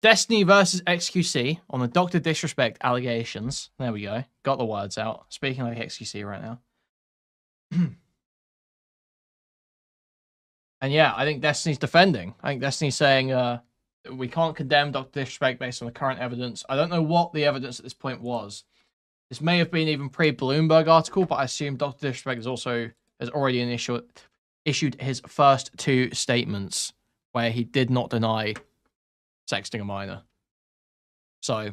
Destiny versus xQc on the Dr. DisRespect allegations. There we go. Got the words out. Speaking like xQc right now. And yeah, I think Destiny's defending. I think Destiny's saying we can't condemn Dr. DisRespect based on the current evidence. I don't know what the evidence at this point was. This may have been even pre-Bloomberg article, but I assume Dr. DisRespect has already issued his first 2 statements where he did not deny sexting a minor. So,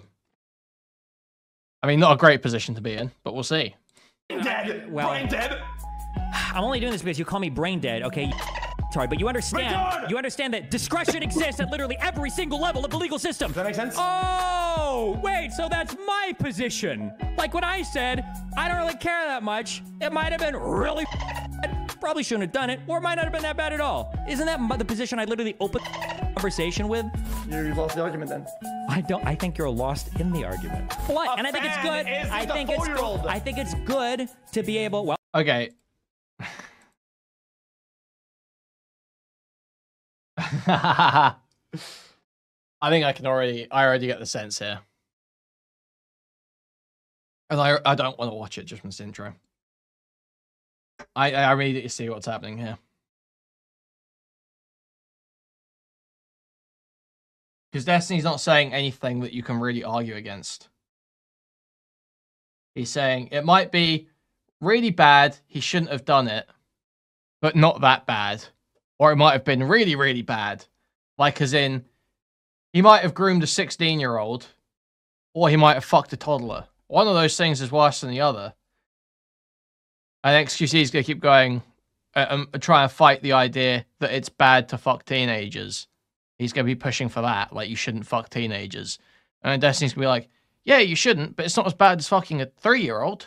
I mean, not a great position to be in, but we'll see. Dead. Well, Brain dead. I'm only doing this because you call me brain dead, okay? Sorry, but you understand that discretion exists at literally every single level of the legal system. Does that make sense? Oh, wait, so that's my position. Like when I said, I don't really care that much. It might have been really bad. Probably shouldn't have done it, or it might not have been that bad at all. Isn't that the position I literally opened conversation with? You lost the argument then. I think you're lost in the argument. What? And I think it's good. I think it's good to be able, well. Okay. I think I already get the sense here. And I don't want to watch it just from this intro. I immediately see what's happening here. Because Destiny's not saying anything that you can really argue against. He's saying it might be really bad, he shouldn't have done it, but not that bad. Or it might have been really, really bad. Like as in, he might have groomed a 16-year-old, or he might have fucked a toddler. One of those things is worse than the other. And xQc is going to keep going and try and fight the idea that it's bad to fuck teenagers. He's going to be pushing for that, like you shouldn't fuck teenagers. And Destiny's going to be like, yeah, you shouldn't, but it's not as bad as fucking a 3-year-old.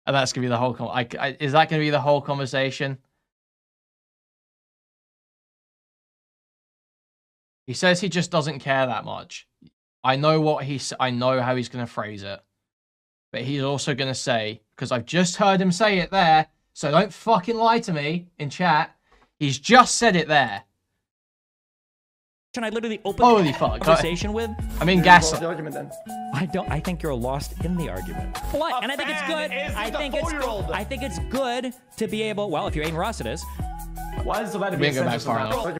And that's going to be the whole... is that going to be the whole conversation? He says he just doesn't care that much. I know I know how he's going to phrase it. But he's also going to say, because I've just heard him say it there, so don't fucking lie to me in chat. He's just said it there. Can I literally open Holy fuck. conversation with? I mean, gas. The argument then. I think you're lost in the argument. What? And I think it's good. I think it's good to be able, well, if you're Aiden Ross, it is. Why is it so bad to be a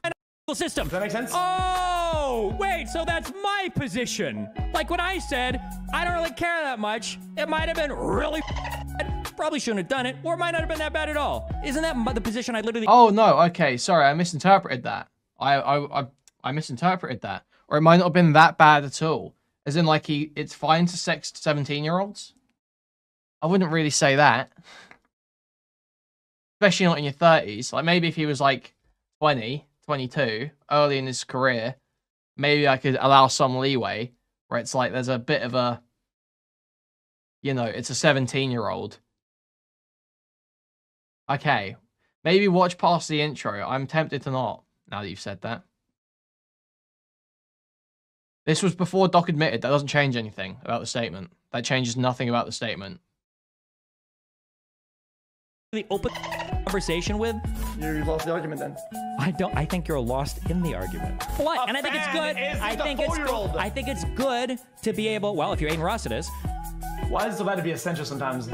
System. Does that make sense? Oh, wait, so that's my position. Like when I said, I don't really care that much. It might have been really bad. Probably shouldn't have done it, or it might not have been that bad at all. Isn't that the position I literally... Oh, no, okay, sorry, I misinterpreted that. I misinterpreted that. Or it might not have been that bad at all. As in, like, it's fine to sex 17-year-olds? I wouldn't really say that. Especially not in your 30s. Like, maybe if he was, like, 20... 22, early in his career, maybe I could allow some leeway where it's like there's a bit of a, you know, it's a 17-year-old. Okay, maybe watch past the intro. I'm tempted to not, now that you've said that. This was before Doc admitted. That doesn't change anything about the statement. That changes nothing about the statement. The open conversation with? You lost the argument then. I think you're lost in the argument. What? And I think it's good. I think it's good to be able, well, if you're Aiden Ross, it is. Why is it so bad to be a centrist sometimes?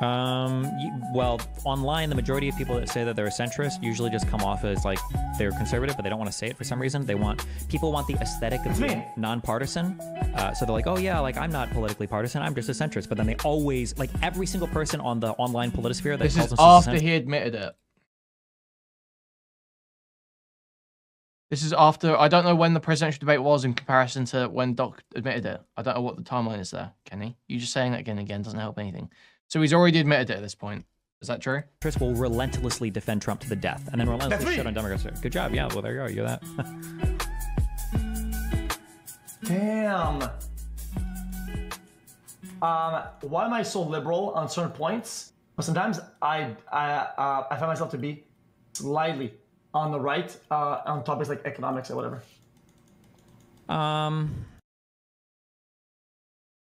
Well, online, the majority of people that say that they're a centrist usually just come off as like they're conservative, but they don't want to say it for some reason. People want the aesthetic of being nonpartisan. So they're like, oh yeah, like I'm not politically partisan, I'm just a centrist. But then they always, like every single person on the online politisphere that calls themselves after he admitted it. This is after, I don't know when the presidential debate was in comparison to when Doc admitted it. I don't know what the timeline is there, Kenny. You just saying that again doesn't help anything. So he's already admitted it at this point. Is that true? Chris will relentlessly defend Trump to the death, and then relentlessly shit on Democrats. Good job. Yeah, well, there you go. You're that. Damn. Why am I so liberal on certain points? But sometimes I find myself to be slightly on the right on topics like economics or whatever.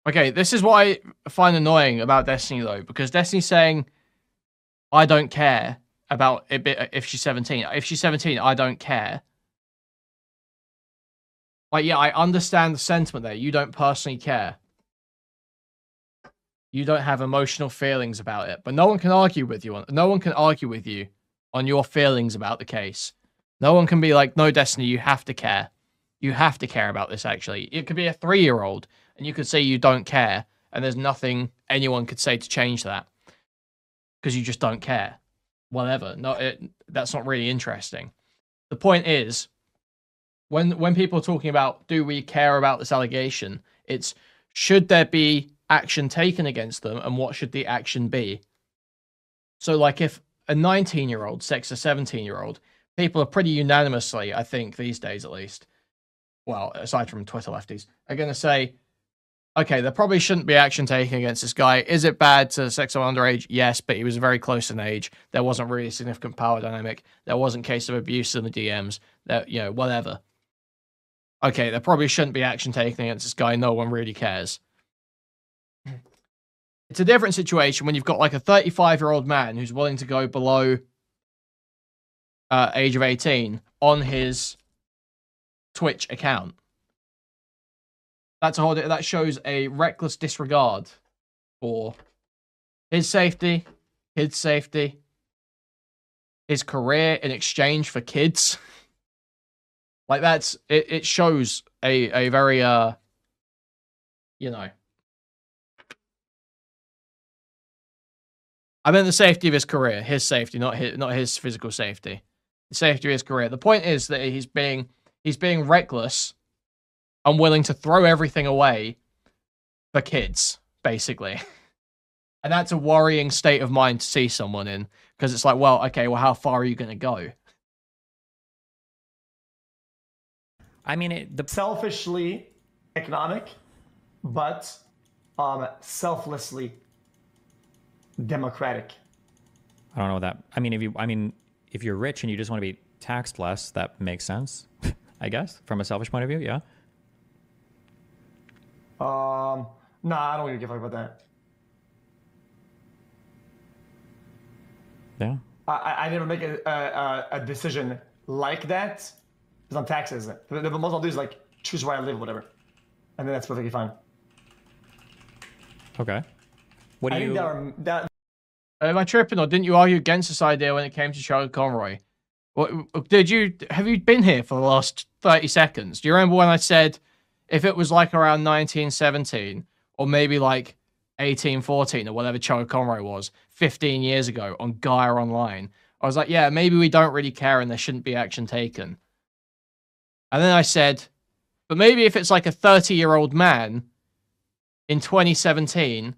Okay, this is what I find annoying about Destiny, though, because Destiny's saying, I don't care about it if she's 17. If she's 17, I don't care. Like, yeah, I understand the sentiment there. You don't personally care. You don't have emotional feelings about it. But no one can argue with you on your feelings about the case. No one can be like, no, Destiny, you have to care. You have to care about this, actually. It could be a 3-year-old, and you could say you don't care, and there's nothing anyone could say to change that. Because you just don't care. Whatever. No, that's not really interesting. The point is, when people are talking about, do we care about this allegation, it's, should there be action taken against them, and what should the action be? So, like, if a 19-year-old sex a 17-year-old, people are pretty unanimously, I think, these days at least, well, aside from Twitter lefties, are going to say, okay, there probably shouldn't be action taken against this guy. Is it bad to sex someone underage? Yes, but he was very close in age. There wasn't really a significant power dynamic. There wasn't case of abuse in the DMs. That, you know, whatever. Okay, there probably shouldn't be action taken against this guy. No one really cares. It's a different situation when you've got like a 35-year-old man who's willing to go below age of 18 on his Twitch account. That shows a reckless disregard for his safety, his safety, his career in exchange for kids. Like, that's it shows a very you know, I meant the safety of his career, his safety, not his physical safety. The safety of his career. The point is that he's being reckless and willing to throw everything away for kids, basically. And that's a worrying state of mind to see someone in, because it's like, well, okay, well, how far are you going to go? I mean, selfishly economic, but selflessly democratic. I don't know that. I mean, if you're rich and you just want to be taxed less, that makes sense, I guess, from a selfish point of view. Yeah. No, I don't really give a fuck about that. Yeah. I never make a decision like that because I'm taxes. The most I'll do is like choose where I live, whatever, and then that's perfectly fine. Okay. What do you? Am I tripping, or didn't you argue against this idea when it came to Charlotte Conroy? Have you been here for the last 30 seconds? Do you remember when I said if it was like around 1917 or maybe like 1814 or whatever Charlotte Conroy was 15 years ago on Gaia Online, I was like, yeah, maybe we don't really care and there shouldn't be action taken. And then I said, but maybe if it's like a 30-year-old man in 2017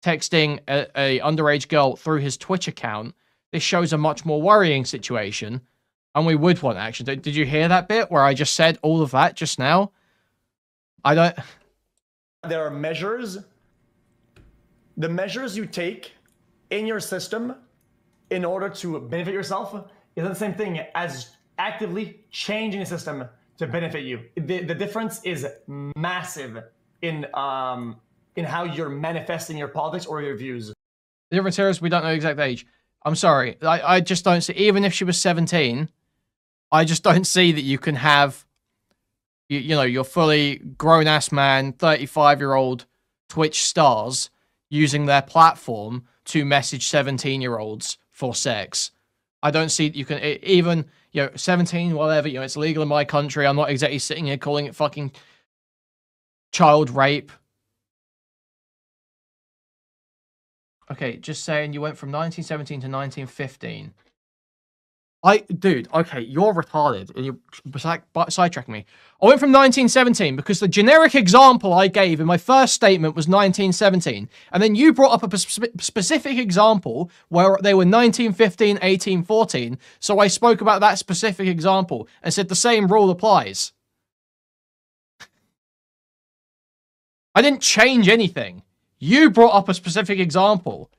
texting a underage girl through his Twitch account, this shows a much more worrying situation, and we would want action. Did you hear that bit where I just said all of that just now? I don't... There are measures. The measures you take in your system in order to benefit yourself is the same thing as actively changing the system to benefit you. The difference is massive in how you're manifesting your politics or your views. The difference here is we don't know the exact age. I'm sorry. I just don't see, even if she was 17, I just don't see that you can have, you know, your fully grown-ass man, 35-year-old Twitch stars using their platform to message 17-year-olds for sex. I don't see that you can, even, you know, 17, whatever, you know, it's legal in my country. I'm not exactly sitting here calling it fucking child rape. Okay, just saying you went from 1917 to 1915. Dude, okay, you're retarded and you're sidetracking me. I went from 1917 because the generic example I gave in my first statement was 1917. And then you brought up a specific example where they were 1915, 1814. So I spoke about that specific example and said the same rule applies. I didn't change anything. You brought up a specific example.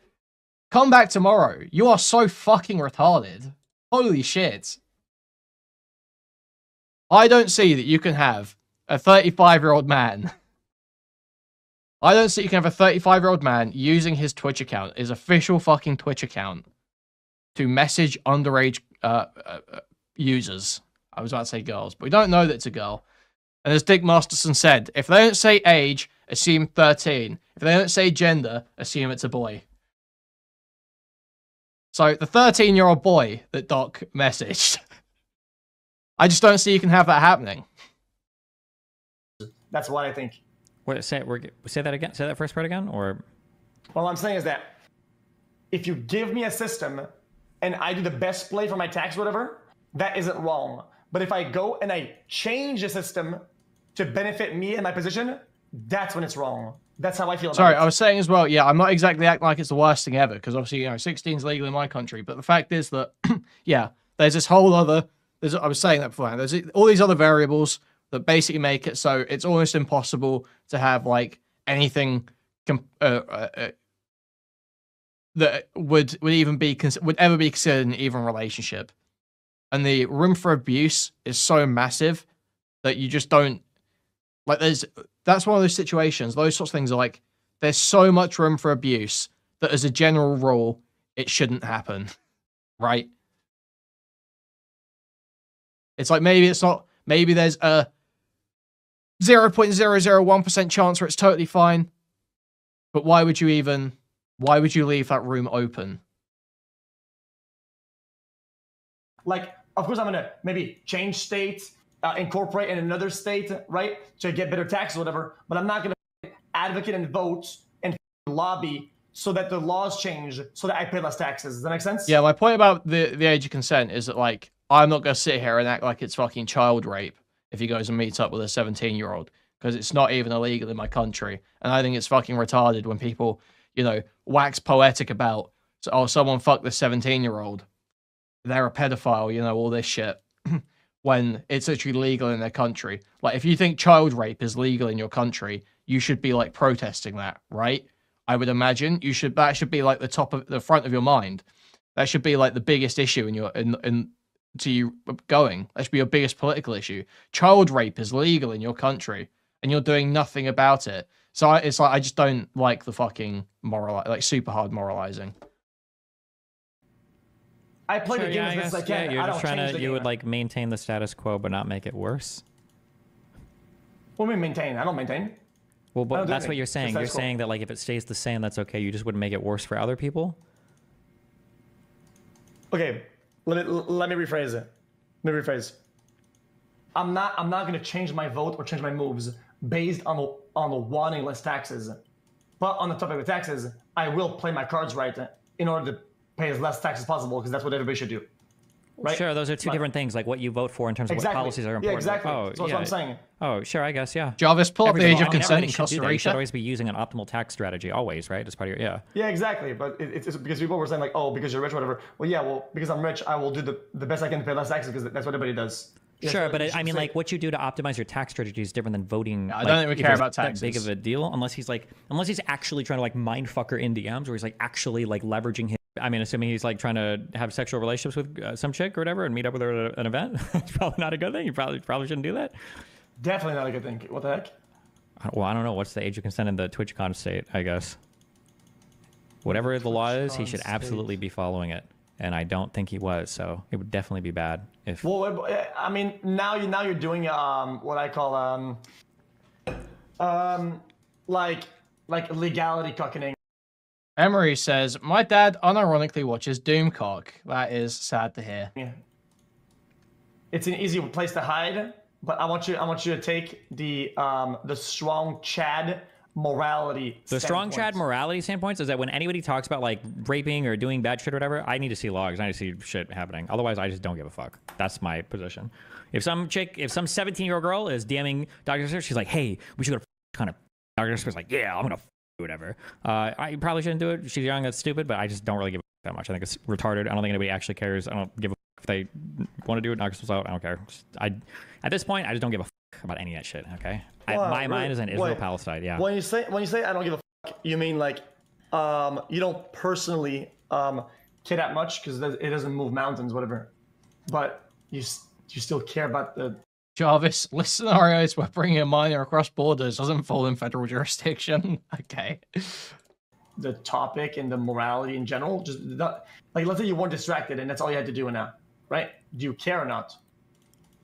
Come back tomorrow. You are so fucking retarded. Holy shit. I don't see that you can have a 35-year-old man. I don't see you can have a 35-year-old man using his Twitch account, his official fucking Twitch account, to message underage users. I was about to say girls, but we don't know that it's a girl. And as Dick Masterson said, if they don't say age, assume 13. If they don't say gender, assume it's a boy. So the 13-year-old boy that Doc messaged, I just don't see you can have that happening. That's what I think. Wait, say that again. Say that first part again, or? Well, I'm saying is that if you give me a system and I do the best play for my tax, whatever, that isn't wrong. But if I go and I change the system to benefit me and my position, that's when it's wrong. That's how I feel about Sorry, it. I was saying as well, yeah, I'm not exactly acting like it's the worst thing ever, because obviously, 16 is legal in my country, but the fact is that, yeah, there's this whole other, I was saying that beforehand, there's all these other variables that basically make it so it's almost impossible to have, like, anything that would ever be considered an even relationship. And the room for abuse is so massive that you just don't, like, that's one of those situations, those sorts of things are like, there's so much room for abuse that as a general rule, it shouldn't happen, right? It's like, maybe there's a 0.001% chance where it's totally fine, but why would you leave that room open? Like, of course, I'm going to maybe change states, incorporate in another state, right, to get better taxes or whatever, but I'm not going to advocate and vote and lobby so that the laws change so that I pay less taxes. Does that make sense? Yeah, my point about the age of consent is that, like, I'm not going to sit here and act like it's fucking child rape if he goes and meets up with a 17-year-old, because it's not even illegal in my country. And I think it's fucking retarded when people, wax poetic about, oh, someone fucked the 17-year-old. They're a pedophile, all this shit. When it's actually legal in their country. Like, if you think child rape is legal in your country, you should be, like, protesting that, right? I would imagine that should be, like, the front of your mind. That should be, like, the biggest issue to you going. That should be your biggest political issue. Child rape is legal in your country, and you're doing nothing about it. So it's like, I just don't like the fucking super hard moralizing. I play the game as best as I can. You're I just don't change the you game. would like maintain the status quo but not make it worse. What do you mean maintain? I don't maintain. Well, but that's what anything. you're saying. You're saying that, like, if it stays the same, that's okay. You just wouldn't make it worse for other people. Okay, let me rephrase it. Let me rephrase. I'm not going to change my vote or change my moves based on the wanting less taxes. But on the topic of taxes, I will play my cards right in order to pay as less tax as possible, because that's what everybody should do. Right? Sure, those are two different things, like what you vote for in terms of what policies are important. Yeah, exactly. Oh, That's what I'm saying. Oh, sure, I guess, yeah. Jarvis, pull up the age of Everybody consent in should do Costa that. You should Rica. always be using an optimal tax strategy, always, right? As part of your, Yeah, exactly. But it's because people were saying, like, oh, because you're rich or whatever. Well, yeah, because I'm rich, I will do the best I can to pay less taxes, because that's what everybody does. Sure, but I mean, like, what you do to optimize your tax strategy is different than voting. I don't think we care about that taxes. big of a deal, unless he's actually trying to, like, mindfucker in DMs, where he's, like, actually, like, leveraging his. I mean, assuming he's, like, trying to have sexual relationships with some chick or whatever and meet up with her at an event. It's probably not a good thing. You probably shouldn't do that. Definitely not a good thing. What the heck? Well, I don't know. What's the age of consent in the TwitchCon state, I guess. Whatever the law is, he should absolutely be following it. And I don't think he was, so it would definitely be bad if. Well, I mean, now you're doing what I call like legality cucking. Emery says, my dad unironically watches Doomcock. That is sad to hear. Yeah. It's an easy place to hide, but I want you to take the strong Chad morality. The strong Chad morality standpoints is that when anybody talks about, like, raping or doing bad shit or whatever, I need to see logs. I need to see shit happening. Otherwise, I just don't give a fuck. That's my position. If some 17-year-old girl is DMing Dr. Sir, she's like, hey, we should go to kind of. Dr. Sir's like, yeah, I'm gonna whatever. I probably shouldn't do it. She's young, that's stupid, but I just don't really give a fuck that much. I think it's retarded. I don't think anybody actually cares. I don't give a fuck if they want to do it, knock themselves out. I don't care. At this point, I just don't give a fuck about any of that shit, okay? My mind is in Israel-Palestine, yeah. When you say I don't give a fuck, you mean, like, you don't personally care that much because it doesn't move mountains, whatever. But you still care about the. Jarvis, list scenarios where bringing a minor across borders doesn't fall in federal jurisdiction. Okay. The topic and the morality in general, just not, like, let's say you weren't distracted and that's all you had to do now, right? Do you care or not?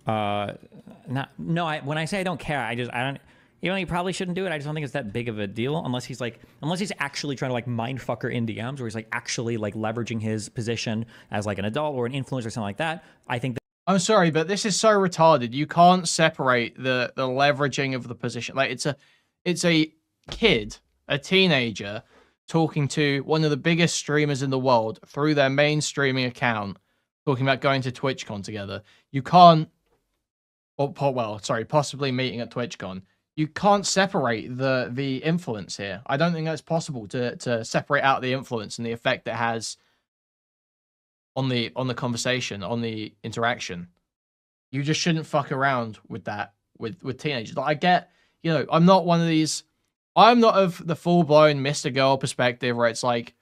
No. When I say I don't care, I don't. You know, he probably shouldn't do it. I just don't think it's that big of a deal unless he's actually trying to like mind fucker in DMs, or he's like actually like leveraging his position as like an adult or an influencer or something like that. I think. I'm sorry, but this is so retarded. You can't separate the leveraging of the position. Like it's a kid, a teenager, talking to one of the biggest streamers in the world through their main streaming account, talking about going to TwitchCon together. You can't, possibly meeting at TwitchCon. You can't separate the influence here. I don't think that's possible to separate out the influence and the effect it has on the conversation, on the interaction. You just shouldn't fuck around with that with teenagers. Like, I get, you know, I'm not one of these. I'm not of the full-blown Mr. Girl perspective where it's like,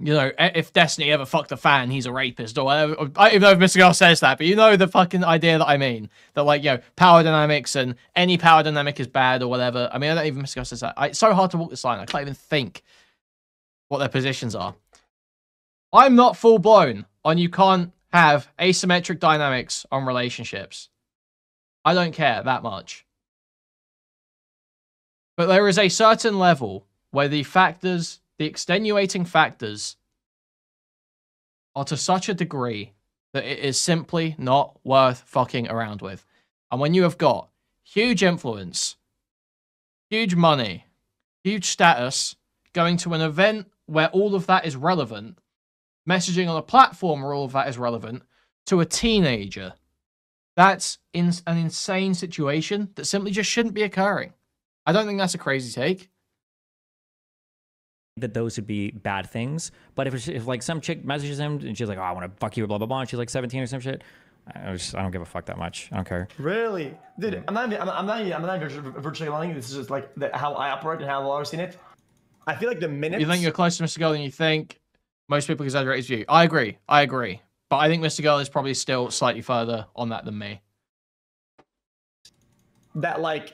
you know, if Destiny ever fucked a fan, he's a rapist or whatever. Even though Mr. Girl says that, but you know the fucking idea that I mean. That, like, you know, power dynamics and any power dynamic is bad or whatever. I mean, I don't even Mr. Girl says that. It's so hard to walk this line. I can't even think what their positions are. I'm not full-blown on you can't have asymmetric dynamics on relationships. I don't care that much. But there is a certain level where the factors, the extenuating factors, are to such a degree that it is simply not worth fucking around with. And when you have got huge influence, huge money, huge status, going to an event where all of that is relevant, messaging on a platform where all of that is relevant, to a teenager, that's an insane situation that simply just shouldn't be occurring. I don't think that's a crazy take. That those would be bad things, but if like some chick messages him and she's like, "Oh, I want to fuck you," blah blah blah, and she's like 17 or some shit, I don't give a fuck that much. I don't care. Really, dude? I'm not virtually lying. This is just like how I operate and how I've always seen it. I feel like the minutes. You think you're closer to Mr. Girl than you think. Most people exaggerate his view. I agree. But I think Mr. Girl is probably still slightly further on that than me. That like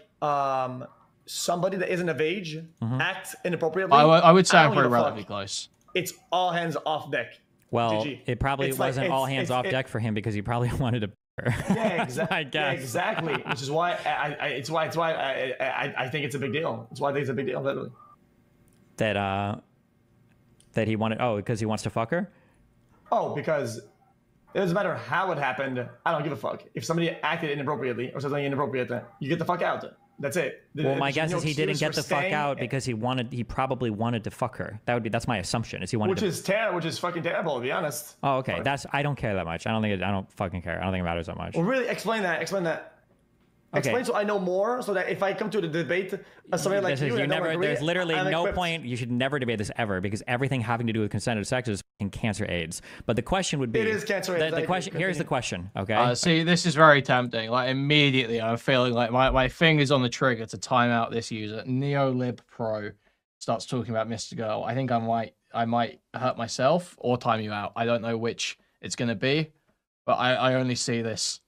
somebody that isn't of age acts inappropriately. I would say I'm pretty relatively close. It's all hands off deck. Well, GG. It probably wasn't all hands off deck for him because he probably wanted to. Yeah, exactly. I guess. Yeah, exactly. Which is why it's why I think it's a big deal. It's why I think it's a big deal, literally. That he wanted. Oh, because he wants to fuck her. Oh, because it doesn't matter how it happened. I don't give a fuck. If somebody acted inappropriately or said something inappropriate, you get the fuck out. That's it. Well, my guess is he didn't get the fuck out because he probably wanted to fuck her. That's my assumption. Is he wanted which is fucking terrible, to be honest. Oh, okay. I don't care that much. I don't fucking care. I don't think it matters that much. Well, really, explain that. Okay. Explain so I know more, so that if I come to the debate, somebody like there's literally no point. You should never debate this ever because everything having to do with consented sex is fucking cancer AIDS. But the question would be, it is cancer AIDS. The question here's the question. Okay. See, this is very tempting. Like immediately, I'm feeling like my finger's on the trigger to time out this user. Neolib Pro starts talking about Mr. Girl. I think I might hurt myself or time you out. I don't know which it's gonna be, but I only see this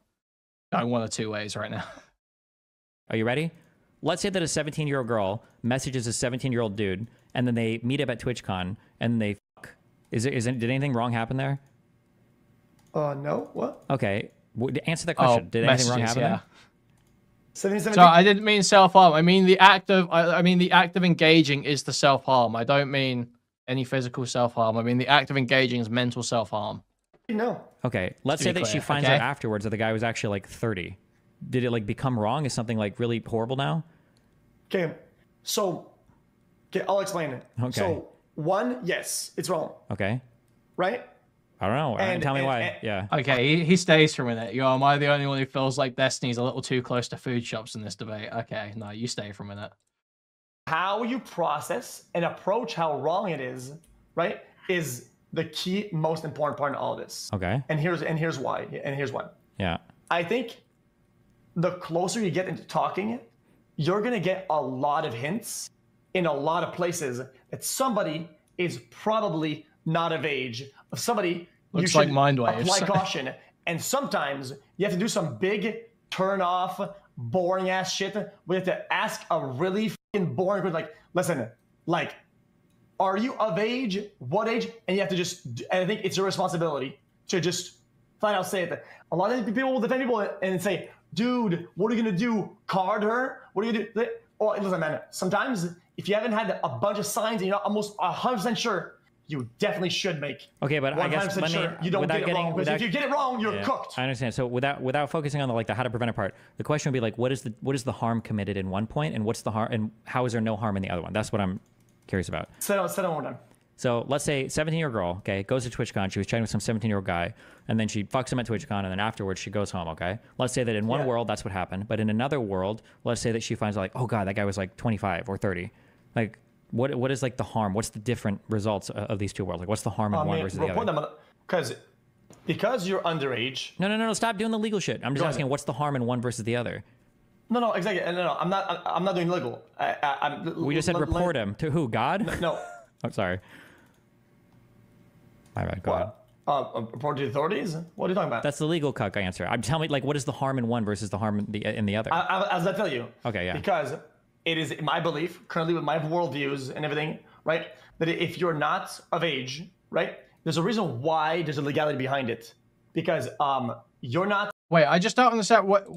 going one or two ways right now. Are you ready? Let's say that a 17-year-old girl messages a 17-year-old dude, and then they meet up at TwitchCon, and they fuck. Did anything wrong happen there? No. What? Okay. Answer that question. Did anything wrong happen there? 17. So I didn't mean self-harm. I mean the act of engaging is the self-harm. I don't mean any physical self-harm. I mean the act of engaging is mental self-harm. No. Okay. Let's say that she finds out afterwards that the guy was actually like 30. Did it like become wrong? Is something like really horrible now? Okay, I'll explain it. Okay. So one, yes, it's wrong. Okay. Right? I don't know. Tell me why. Yeah. Okay, he stays for a minute. Am I the only one who feels like Destiny's a little too close to food shops in this debate? Okay, no, you stay for a minute. How you process and approach how wrong it is, right, is the key, most important part in all of this. Okay. And here's why. Yeah. I think the closer you get into talking, you're going to get a lot of hints in a lot of places that somebody is probably not of age. Of somebody looks you like should mind waves. apply caution. And sometimes you have to do some big turn off, boring ass shit. We have to ask a really fucking boring question like, listen, like, are you of age? What age? And you have to and I think it's your responsibility to just fine, I'll say it. A lot of people will defend people and say, dude, what are you gonna do? Card her? What are you gonna do? Oh, listen, man, sometimes if you haven't had a bunch of signs and you're not almost 100% sure, you definitely should make. Okay, but I guess let me, sure you don't get it wrong. Because if you get it wrong, you're cooked. I understand. So without focusing on the how to prevent it part, the question would be like, what is the harm committed in one point, and what's the harm, and how is there no harm in the other one? That's what I'm curious about. Say it one more time. So let's say 17-year-old girl, okay, goes to TwitchCon. She was chatting with some 17-year-old guy, and then she fucks him at TwitchCon, and then afterwards she goes home, okay? Let's say that in one world that's what happened, but in another world, let's say that she finds out like, oh god, that guy was like 25 or 30. Like, what is like the harm? What's the different results of these two worlds? Like, what's the harm in one versus the other? Because you're underage. No, stop doing the legal shit. I'm just asking, what's the harm in one versus the other? No, exactly. No, I'm not doing legal. We just said report him to who? God? No. I'm sorry. My bad. Go ahead. Report to the authorities? What are you talking about? That's the legal cuck answer. I'm telling me, like, what is the harm in one versus the harm in the other? As I tell you. Okay, yeah. Because it is my belief, currently with my worldviews and everything, right, that if you're not of age, right, there's a reason why there's a legality behind it. Because you're not. Wait, I just don't understand what.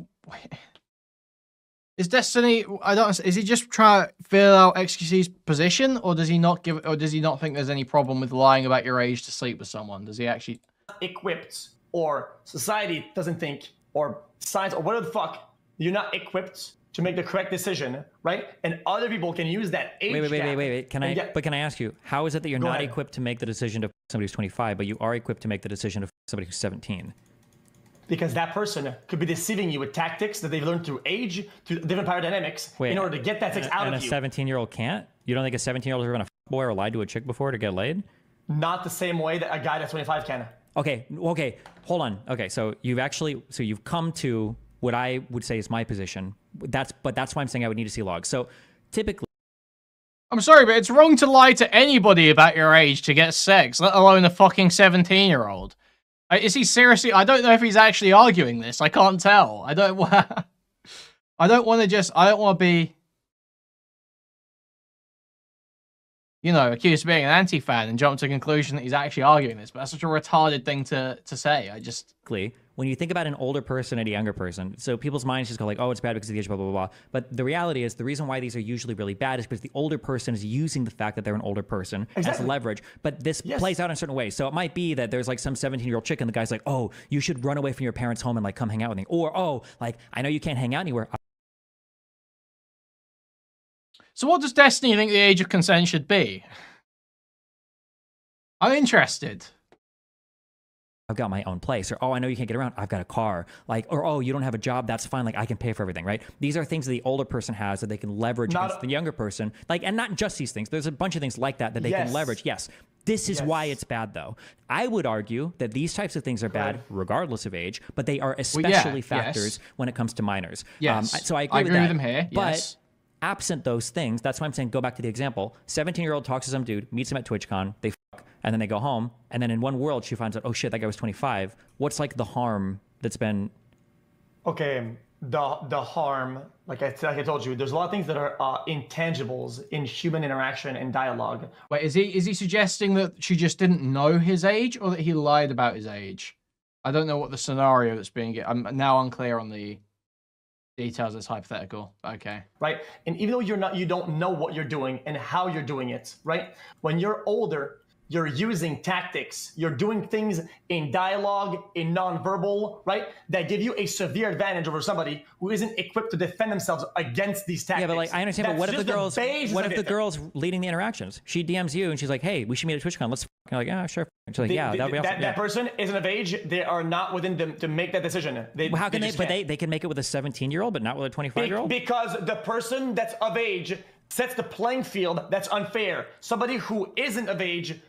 Is Destiny? I don't. Is he just trying to fill out xQc's position, or does he not give? Or does he not think there's any problem with lying about your age to sleep with someone? Does he actually? Equipped, or society doesn't think, or science, or whatever the fuck, you're not equipped to make the correct decision, right? And other people can use that age. Wait. Can I ask you, how is it that you're not equipped to make the decision to somebody who's 25, but you are equipped to make the decision to somebody who's 17? Because that person could be deceiving you with tactics that they've learned through age, through different power dynamics, in order to get that sex out of you. And a 17-year-old can't? You don't think a 17-year-old has ever been a boy or lied to a chick before to get laid? Not the same way that a guy that's 25 can. Okay, hold on. Okay, so you've come to what I would say is my position. That's why I'm saying I would need to see logs. So typically, I'm sorry, but it's wrong to lie to anybody about your age to get sex, let alone a fucking 17-year-old. Is he seriously? I don't know if he's actually arguing this. I can't tell. I don't want to be, you know, accused of being an anti-fan and jump to the conclusion that he's actually arguing this. But that's such a retarded thing to say. When you think about an older person and a younger person, so people's minds just go like, oh, it's bad because of the age, blah, blah, blah. But the reality is the reason why these are usually really bad is because the older person is using the fact that they're an older person as leverage. But this plays out in certain ways. So it might be that there's like some 17-year-old chick and the guy's like, oh, you should run away from your parents' home and like come hang out with me. Or, oh, like, I know you can't hang out anywhere. So what does Destiny think the age of consent should be? I'm interested. I've got my own place, or oh, I know you can't get around, I've got a car, like, or oh, you don't have a job, that's fine, like I can pay for everything, right? These are things that the older person has that they can leverage against the younger person, like, and not just these things. There's a bunch of things like that they can leverage. Yes, this is why it's bad, though. I would argue that these types of things are bad regardless of age, but they are especially factors when it comes to minors. Yes, so I agree with them here. But absent those things, that's why I'm saying go back to the example. 17-year-old talks to some dude, meets him at TwitchCon, they fuck, and then they go home, and then in one world she finds out, oh shit, that guy was 25. What's like the harm that's been? Okay, the harm, like I told you, there's a lot of things that are intangibles in human interaction and dialogue. Wait, is he suggesting that she just didn't know his age, or that he lied about his age? I don't know what the scenario that's being. I'm now unclear on the details. It's hypothetical. Okay. Right. And even though you don't know what you're doing and how you're doing it, right? When you're older, you're using tactics. You're doing things in dialogue, in nonverbal, right? That give you a severe advantage over somebody who isn't equipped to defend themselves against these tactics. Yeah, but like I understand. But what if the girl's leading the interactions? She DMs you and she's like, "Hey, we should meet at TwitchCon. Let's." You're like, "Yeah, sure." And she's like, "Yeah, that'd be awesome." That person isn't of age. They are not within them to make that decision. How can they? But they can make it with a 17-year-old, but not with a 25-year-old. Because the person that's of age sets the playing field. That's unfair. Somebody who isn't of age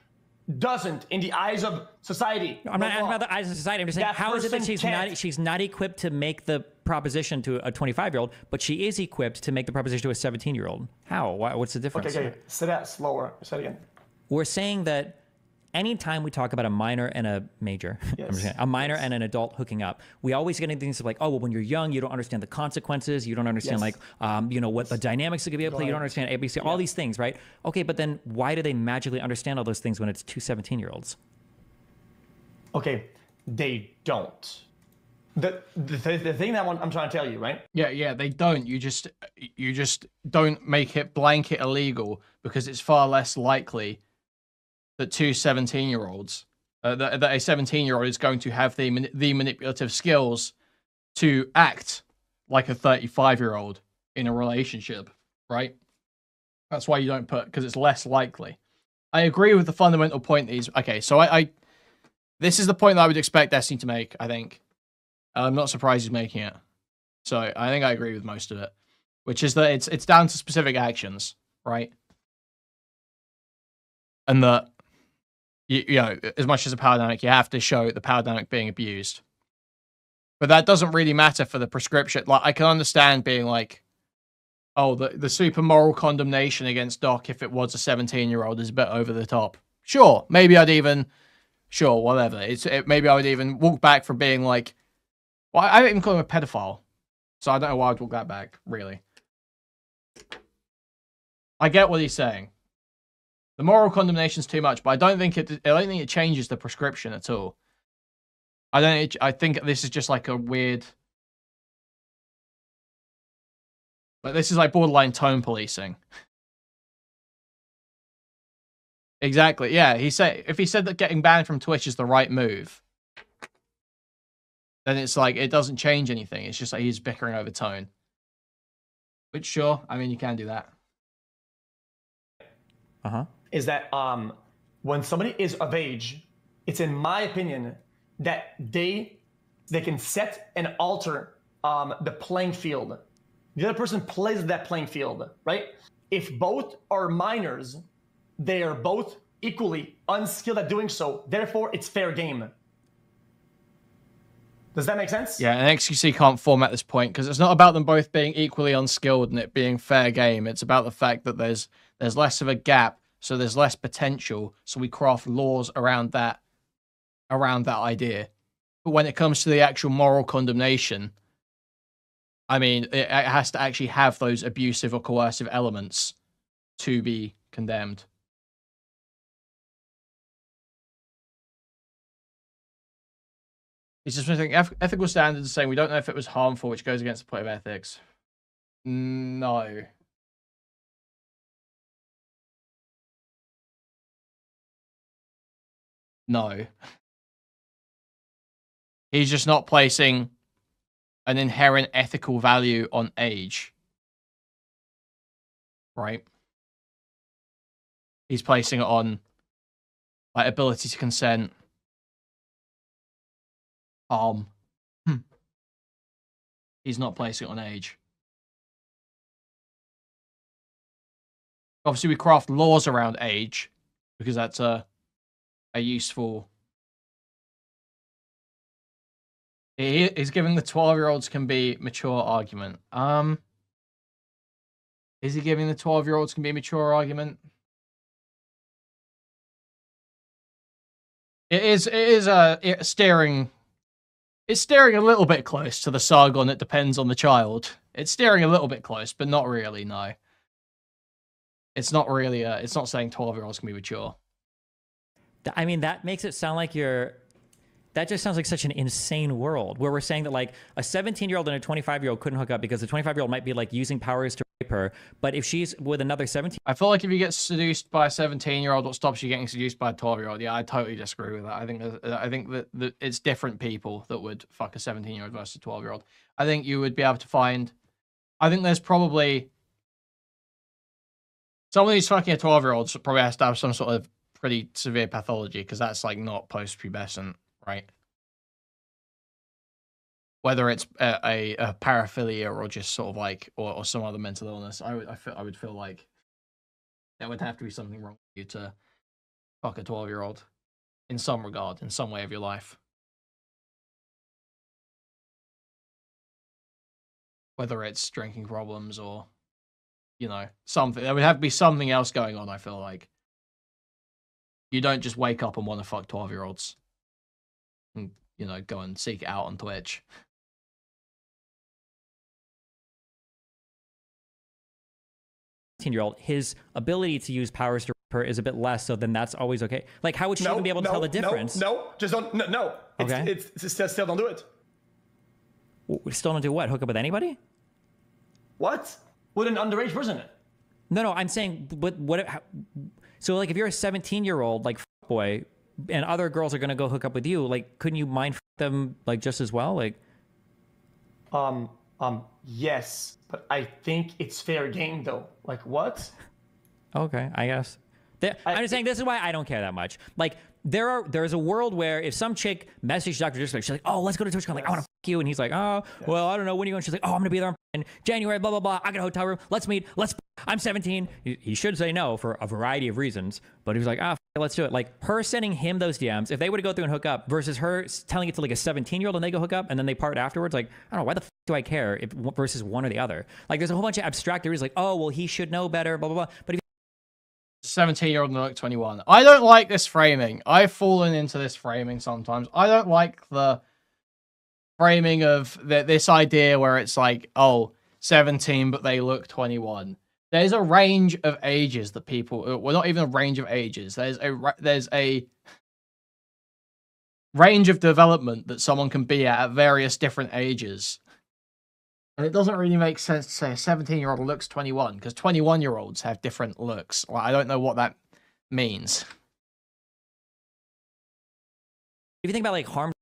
doesn't in the eyes of society. I'm not asking about the eyes of society. I'm just saying, how is it that she's not equipped to make the proposition to a 25-year-old, but she is equipped to make the proposition to a 17-year-old? How? What's the difference? Okay. Say that slower. Say it again. We're saying that anytime we talk about a minor and a major, a minor and an adult hooking up, we always get into things like, oh, well, when you're young, you don't understand the consequences. You don't understand, like, you know, what the dynamics are going to be able to play. You don't understand ABC, all these things, right? Okay, but then why do they magically understand all those things when it's two 17-year-olds? Okay, they don't. The thing that I'm trying to tell you, right? Yeah, they don't. You just don't make it blanket illegal because it's far less likely that two 17-year-olds, that a 17-year-old is going to have the manipulative skills to act like a 35-year-old in a relationship, right? That's why you don't put, because it's less likely. I agree with the fundamental point that he's, okay, so this is the point that I would expect Destiny to make, I think. I'm not surprised he's making it. So I think I agree with most of it, which is that it's down to specific actions, right? And that, you know, as much as a power dynamic, you have to show the power dynamic being abused. But that doesn't really matter for the prescription. Like, I can understand being like, oh, the super moral condemnation against Doc if it was a 17-year-old is a bit over the top. Sure, maybe I'd even, sure, whatever. Maybe I would even walk back from being like, well, I don't even call him a pedophile, so I don't know why I'd walk that back, really. I get what he's saying. The moral condemnation's too much, but I don't think it changes the prescription at all. I think this is just like a weird, like this is like borderline tone policing. Exactly, yeah. If he said that getting banned from Twitch is the right move, then it's like, it doesn't change anything. It's just like he's bickering over tone. Which, sure, I mean, you can do that. Is that when somebody is of age, it's in my opinion that they can set and alter the playing field. The other person plays that playing field, right? If both are minors, they are both equally unskilled at doing so. Therefore, it's fair game. Does that make sense? Yeah, and xQc can't format this point because it's not about them both being equally unskilled and it being fair game. It's about the fact that there's less of a gap, so there's less potential. So we craft laws around that idea. But when it comes to the actual moral condemnation, I mean, it has to actually have those abusive or coercive elements to be condemned. He's just thinking ethical standards are saying we don't know if it was harmful, which goes against the point of ethics. No. No. He's just not placing an inherent ethical value on age. Right? He's placing it on like ability to consent. He's not placing it on age. Obviously, we craft laws around age because that's a useful. He's giving the 12-year-olds can be mature argument. Is he giving the 12-year-olds can be mature argument? It's steering a little bit close to the Sargon. It depends on the child. It's steering a little bit close, but not really. No, it's not really. It's not saying 12-year-olds can be mature. I mean, that makes it sound like that just sounds like such an insane world where we're saying that like a 17-year-old and a 25-year-old couldn't hook up because the 25-year-old might be like using powers to rape her, but if she's with another 17, I feel like if you get seduced by a 17-year-old, what stops you getting seduced by a 12-year-old? Yeah, I totally disagree with that. I think that it's different people that would fuck a 17-year-old versus a 12-year-old. I think you would be able to find. I think there's probably someone who's fucking a 12-year-old probably has to have some sort of pretty severe pathology because that's like not post-pubescent. Right. Whether it's a paraphilia or just sort of like or some other mental illness, I would feel like there would have to be something wrong with you to fuck a 12-year-old in some regard, in some way of your life. Whether it's drinking problems or, you know, something. There would have to be something else going on, I feel like. You don't just wake up and want to fuck 12-year-olds. And, you know, go and seek it out on Twitch. his ability to use powers to her is a bit less, so then that's always okay. Like, how would she even be able to tell the difference? No, just don't. No. Okay. It's still don't do it. We still don't do what? Hook up with anybody? What? With an underage person? No, I'm saying, so like if you're a 17-year-old, like, boy, and other girls are going to go hook up with you, like, couldn't you mind them, like, just as well? Like, yes, but I think it's fair game, though. Like, what? okay, I guess. I'm just saying, this is why I don't care that much. Like, there's a world where if some chick messaged Dr. DisRespect, she's like, oh, let's go to TwitchCon. Like, I want to fuck you. And he's like, oh, well, I don't know. When are you going? She's like, oh, I'm going to be there in January, blah, blah, blah. I got a hotel room. Let's meet. I'm 17. He should say no for a variety of reasons. But he was like, let's do it. Like, her sending him those DMs, if they were to go through and hook up versus her telling it to like a 17-year-old and they go hook up and then they part afterwards, like, I don't know, why the do I care if versus one or the other? Like, there's a whole bunch of abstract theories like, oh, well, he should know better, blah, blah, blah. But if 17-year-old and like 21. I don't like this framing. I've fallen into this framing sometimes. I don't like the framing of this idea where it's like, oh, 17, but they look 21. There's a range of ages that people, well, not even a range of ages. There's a range of development that someone can be at various different ages. And it doesn't really make sense to say a 17-year-old looks 21, because 21-year-olds have different looks. Well, I don't know what that means. you think about like harm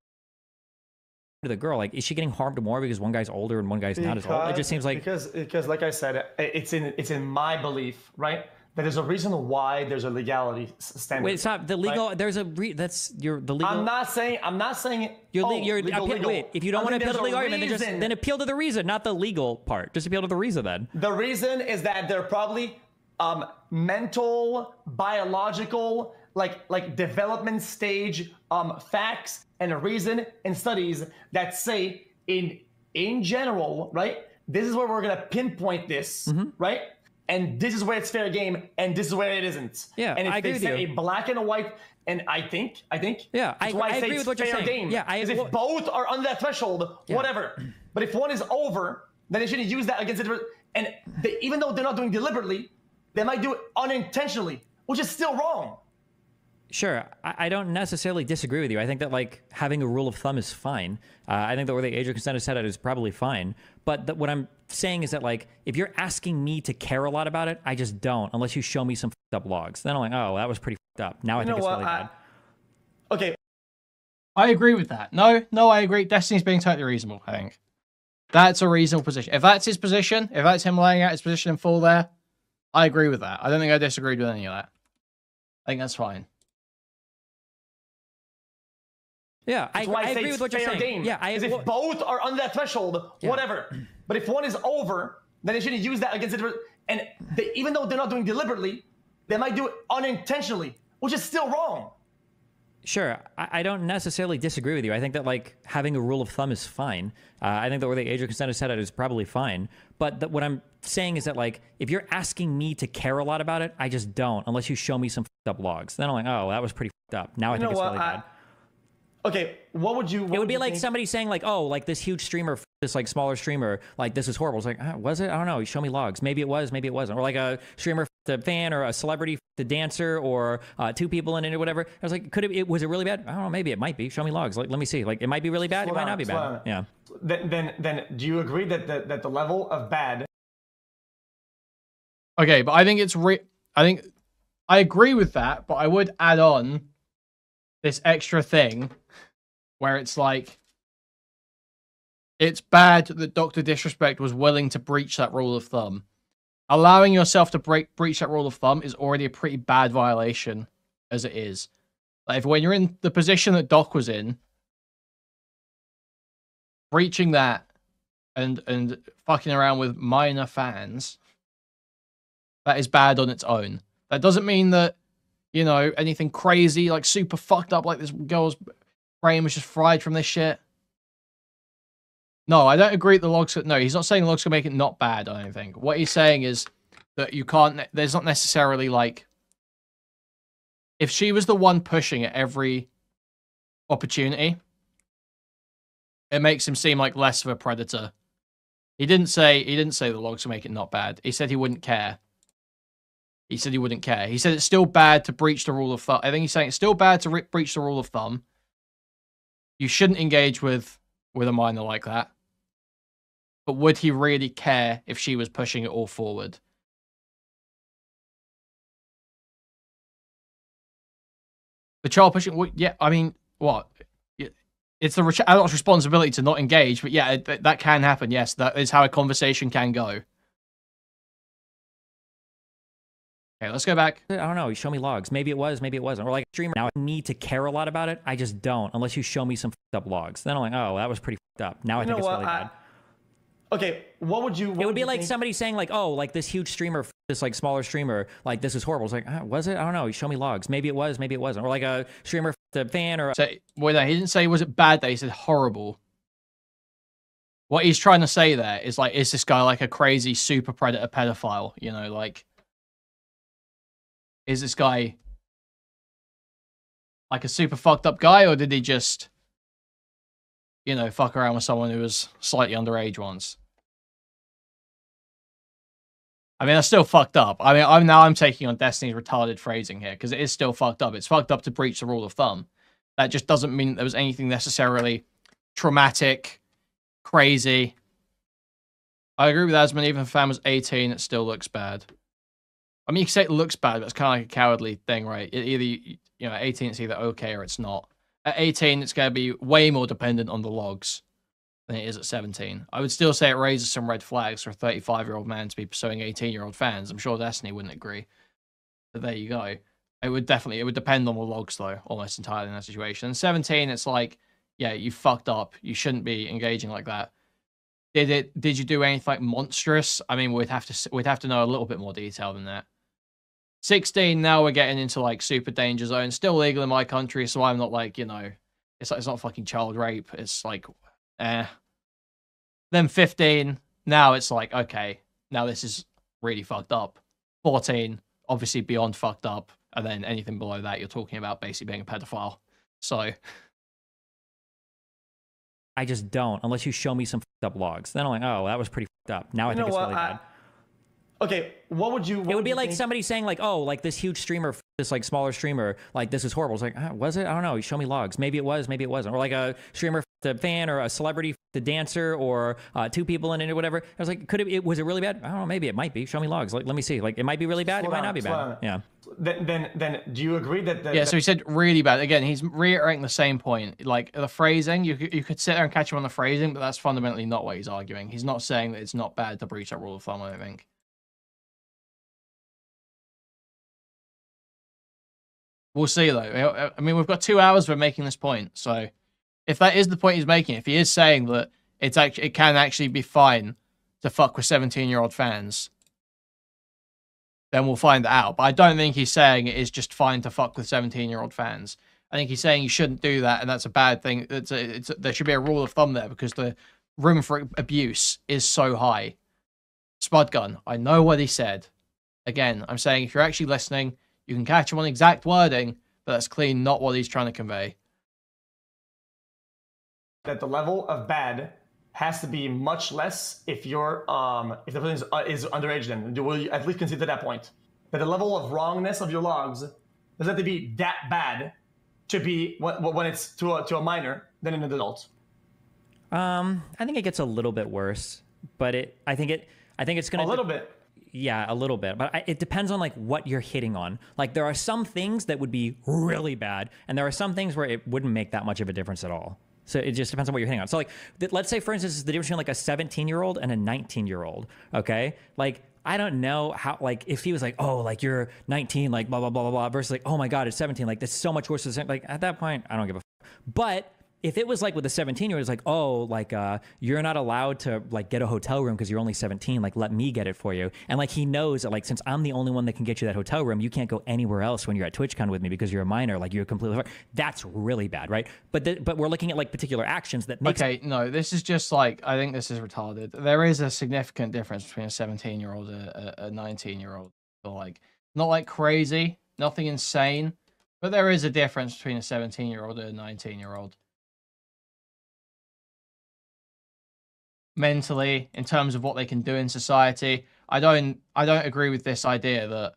to the girl, like, is she getting harmed more because one guy's older and one guy's not as old? It just seems like because like I said, it's in my belief, right? That there's a reason why there's a legality standard. Wait, stop. The legal, right? There's a that's the legal. I'm not saying legal. Wait, if you don't want to appeal to the legal argument, then appeal to the reason, not the legal part. Just appeal to the reason then. The reason is that there are probably mental, biological, like development stage facts and a reason and studies that say in general, right? This is where we're gonna pinpoint this, right? And this is where it's fair game, and this is where it isn't. Yeah, and if I agree they with say you. a black and a white, and I think, yeah, that's why I agree with what you're saying. Game. Yeah, if both are under that threshold, whatever. But if one is over, then they shouldn't use that against it. And even though they're not doing deliberately, they might do it unintentionally, which is still wrong. Sure, I don't necessarily disagree with you. I think that like having a rule of thumb is fine. I think that where the age of consent is set at is probably fine. But what I'm saying is that like if you're asking me to care a lot about it, I just don't unless you show me some fucked up logs. Then I'm like, oh, that was pretty fucked up. Now I think it's really bad. Okay, I agree with that. No, I agree. Destiny's being totally reasonable. I think that's a reasonable position. If that's his position, if that's him laying out his position in full, there, I agree with that. I don't think I disagreed with any of that. I think that's fine. Yeah, I agree with what you're saying. Game. Yeah, if both are under that threshold, whatever. But if one is over, then they shouldn't use that against it. And even though they're not doing deliberately, they might do it unintentionally, which is still wrong. Sure, I don't necessarily disagree with you. I think that like having a rule of thumb is fine. I think that where the age of consent is set at is probably fine. But what I'm saying is that like if you're asking me to care a lot about it, I just don't unless you show me some fucked up logs. Then I'm like, oh, that was pretty fucked up. Now I think it's really bad. Okay, what would you? It would be like somebody saying like, oh, like this huge streamer, this like smaller streamer, like this is horrible. It's like, was it? I don't know. Show me logs. Maybe it was, maybe it wasn't. Or like a streamer, a fan, or a celebrity, the dancer, or two people in it or whatever. I was like, was it really bad? I don't know. Maybe it might be. Show me logs. Like, let me see. Like, it might be really bad. It might not be bad. Yeah. Then do you agree that the level of bad? Okay, but I think I agree with that, but I would add on this extra thing where it's like, it's bad that Dr. DisRespect was willing to breach that rule of thumb. Allowing yourself to breach that rule of thumb is already a pretty bad violation as it is. Like, when you're in the position that Doc was in, breaching that and fucking around with minor fans, that is bad on its own. That doesn't mean that, you know, anything crazy, like super fucked up, like this girl's brain was just fried from this shit. No, I don't agree that the logs... No, he's not saying the logs can make it not bad or anything. What he's saying is that you can't... There's not necessarily, like... If she was the one pushing at every opportunity, it makes him seem like less of a predator. He didn't say the logs can make it not bad. He said he wouldn't care. He said he wouldn't care. He said it's still bad to breach the rule of thumb. I think he's saying it's still bad to breach the rule of thumb. You shouldn't engage with a minor like that. But would he really care if she was pushing it all forward? The child pushing, yeah, I mean, what? It's the adult's responsibility to not engage, but yeah, that can happen. Yes, that is how a conversation can go. Okay, let's go back. I don't know. You show me logs. Maybe it was, maybe it wasn't. Or like streamer. Now I need to care a lot about it. I just don't, unless you show me some fucked up logs. Then I'm like, oh, that was pretty fucked up. Now I think it's really bad. Okay, what would you? It would be like somebody saying like, oh, like this huge streamer, this like smaller streamer, like this is horrible. It's like, was it? I don't know. You show me logs. Maybe it was, maybe it wasn't. Or like a streamer, a fan, or. So, wait, no, he didn't say was it bad. That he said horrible. What he's trying to say there is like, is this guy like a crazy super predator pedophile? You know, like, is this guy like a super fucked up guy, or did he just, you know, fuck around with someone who was slightly underage once? I mean, that's still fucked up. I mean, I'm taking on Destiny's retarded phrasing here because it is still fucked up. It's fucked up to breach the rule of thumb. That just doesn't mean there was anything necessarily traumatic, crazy. I agree with Asman. Even if a fan was 18, it still looks bad. I mean, you can say it looks bad, but it's kind of like a cowardly thing, right? Either, you know, 18, it's either okay or it's not. At 18, it's going to be way more dependent on the logs than it is at 17. I would still say it raises some red flags for a 35-year-old man to be pursuing 18-year-old fans. I'm sure Destiny wouldn't agree. But there you go. It would depend on the logs, though, almost entirely in that situation. And 17, it's like, yeah, you fucked up. You shouldn't be engaging like that. Did you do anything like monstrous? I mean, we'd have to know a little bit more detail than that. 16, now we're getting into like super danger zone. Still legal in my country, so I'm not like, you know, it's not fucking child rape. It's like, Then 15, now it's like, okay, now this is really fucked up. 14, obviously beyond fucked up. And then anything below that, you're talking about basically being a pedophile. So. I just don't, unless you show me some fucked up logs. Then I'm like, oh, that was pretty fucked up. Now I think it's really bad. Okay, what would you? It would be like somebody saying like, oh, like this huge streamer, this like smaller streamer, like this is horrible. It's like, was it? I don't know. You show me logs. Maybe it was, maybe it wasn't. Or like a streamer, a fan, or a celebrity, the dancer, or two people in it or whatever. I was like, was it really bad? I don't know. Maybe it might be. Show me logs. Like, let me see. Like, it might be really bad. It might not be bad. Yeah. Then do you agree that? Yeah. So he said really bad. Again, he's reiterating the same point. Like the phrasing, you could sit there and catch him on the phrasing, but that's fundamentally not what he's arguing. He's not saying that it's not bad to breach that rule of thumb. I don't think. We'll see, though. I mean, we've got 2 hours for making this point. So if that is the point he's making, if he is saying that it can actually be fine to fuck with 17-year-old fans, then we'll find that out. But I don't think he's saying it is just fine to fuck with 17-year-old fans. I think he's saying you shouldn't do that, and that's a bad thing. There should be a rule of thumb there because the room for abuse is so high. Spudgun, I know what he said. Again, I'm saying if you're actually listening, you can catch him on exact wording, but that's clearly not what he's trying to convey. That the level of bad has to be much less if you're if the person is underage. Then will you at least consider that point? That the level of wrongness of your logs doesn't have to be that bad to be when it's to a minor than an adult. I think it gets a little bit worse, but I think it's gonna a little bit. Yeah, a little bit, but it depends on like what you're hitting on. Like there are some things that would be really bad, and there are some things where it wouldn't make that much of a difference at all. So it just depends on what you're hitting on. So like, let's say for instance, the difference between like a 17-year-old and a 19-year-old. Okay, like I don't know how, like if he was like, oh, like you're 19, like blah blah blah blah blah, versus like, oh my god, it's 17, like that's so much worse than like at that point, I don't give a. But if it was like with a 17-year-old, it's like, oh, like you're not allowed to like get a hotel room because you're only 17. Like, let me get it for you. And like he knows that like since I'm the only one that can get you that hotel room, you can't go anywhere else when you're at TwitchCon with me because you're a minor. Like you're completely. That's really bad, right? But we're looking at like particular actions that make. Okay, no, this is just like I think this is retarded. There is a significant difference between a 17-year-old and a 19-year-old. So like not like crazy, nothing insane, but there is a difference between a 17-year-old and a 19-year-old. Mentally, in terms of what they can do in society, I don't agree with this idea that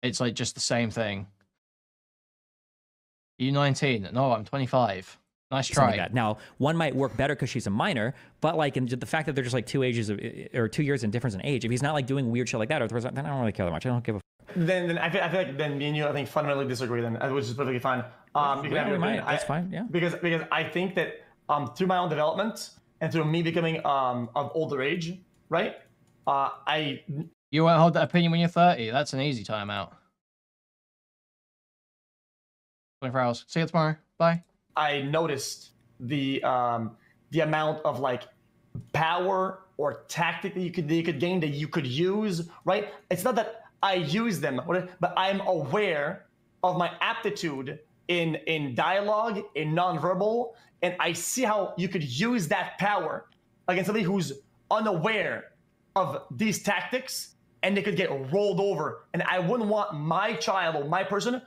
It's like just the same thing. Are you 19? No, I'm 25. Nice try. Like that. Now, one might work better because she's a minor, but like, in the fact that they're just like 2 ages or 2 years in difference in age, if he's not like doing weird shit like that, or then I don't really care that much. I don't give a. Then I feel like then me and you I think fundamentally disagree. Then which is perfectly fine. You can have your opinion. That's fine. Yeah. Because I think that through my own development and through me becoming of older age, right? You won't hold that opinion when you're 30. That's an easy timeout. 24 hours. See you tomorrow. Bye. I noticed the amount of like power or tactic that you could gain, that you could use, right? It's not that I use them, but I'm aware of my aptitude in dialogue, in nonverbal, and I see how you could use that power against somebody who's unaware of these tactics, and they could get rolled over. And I wouldn't want my child or my person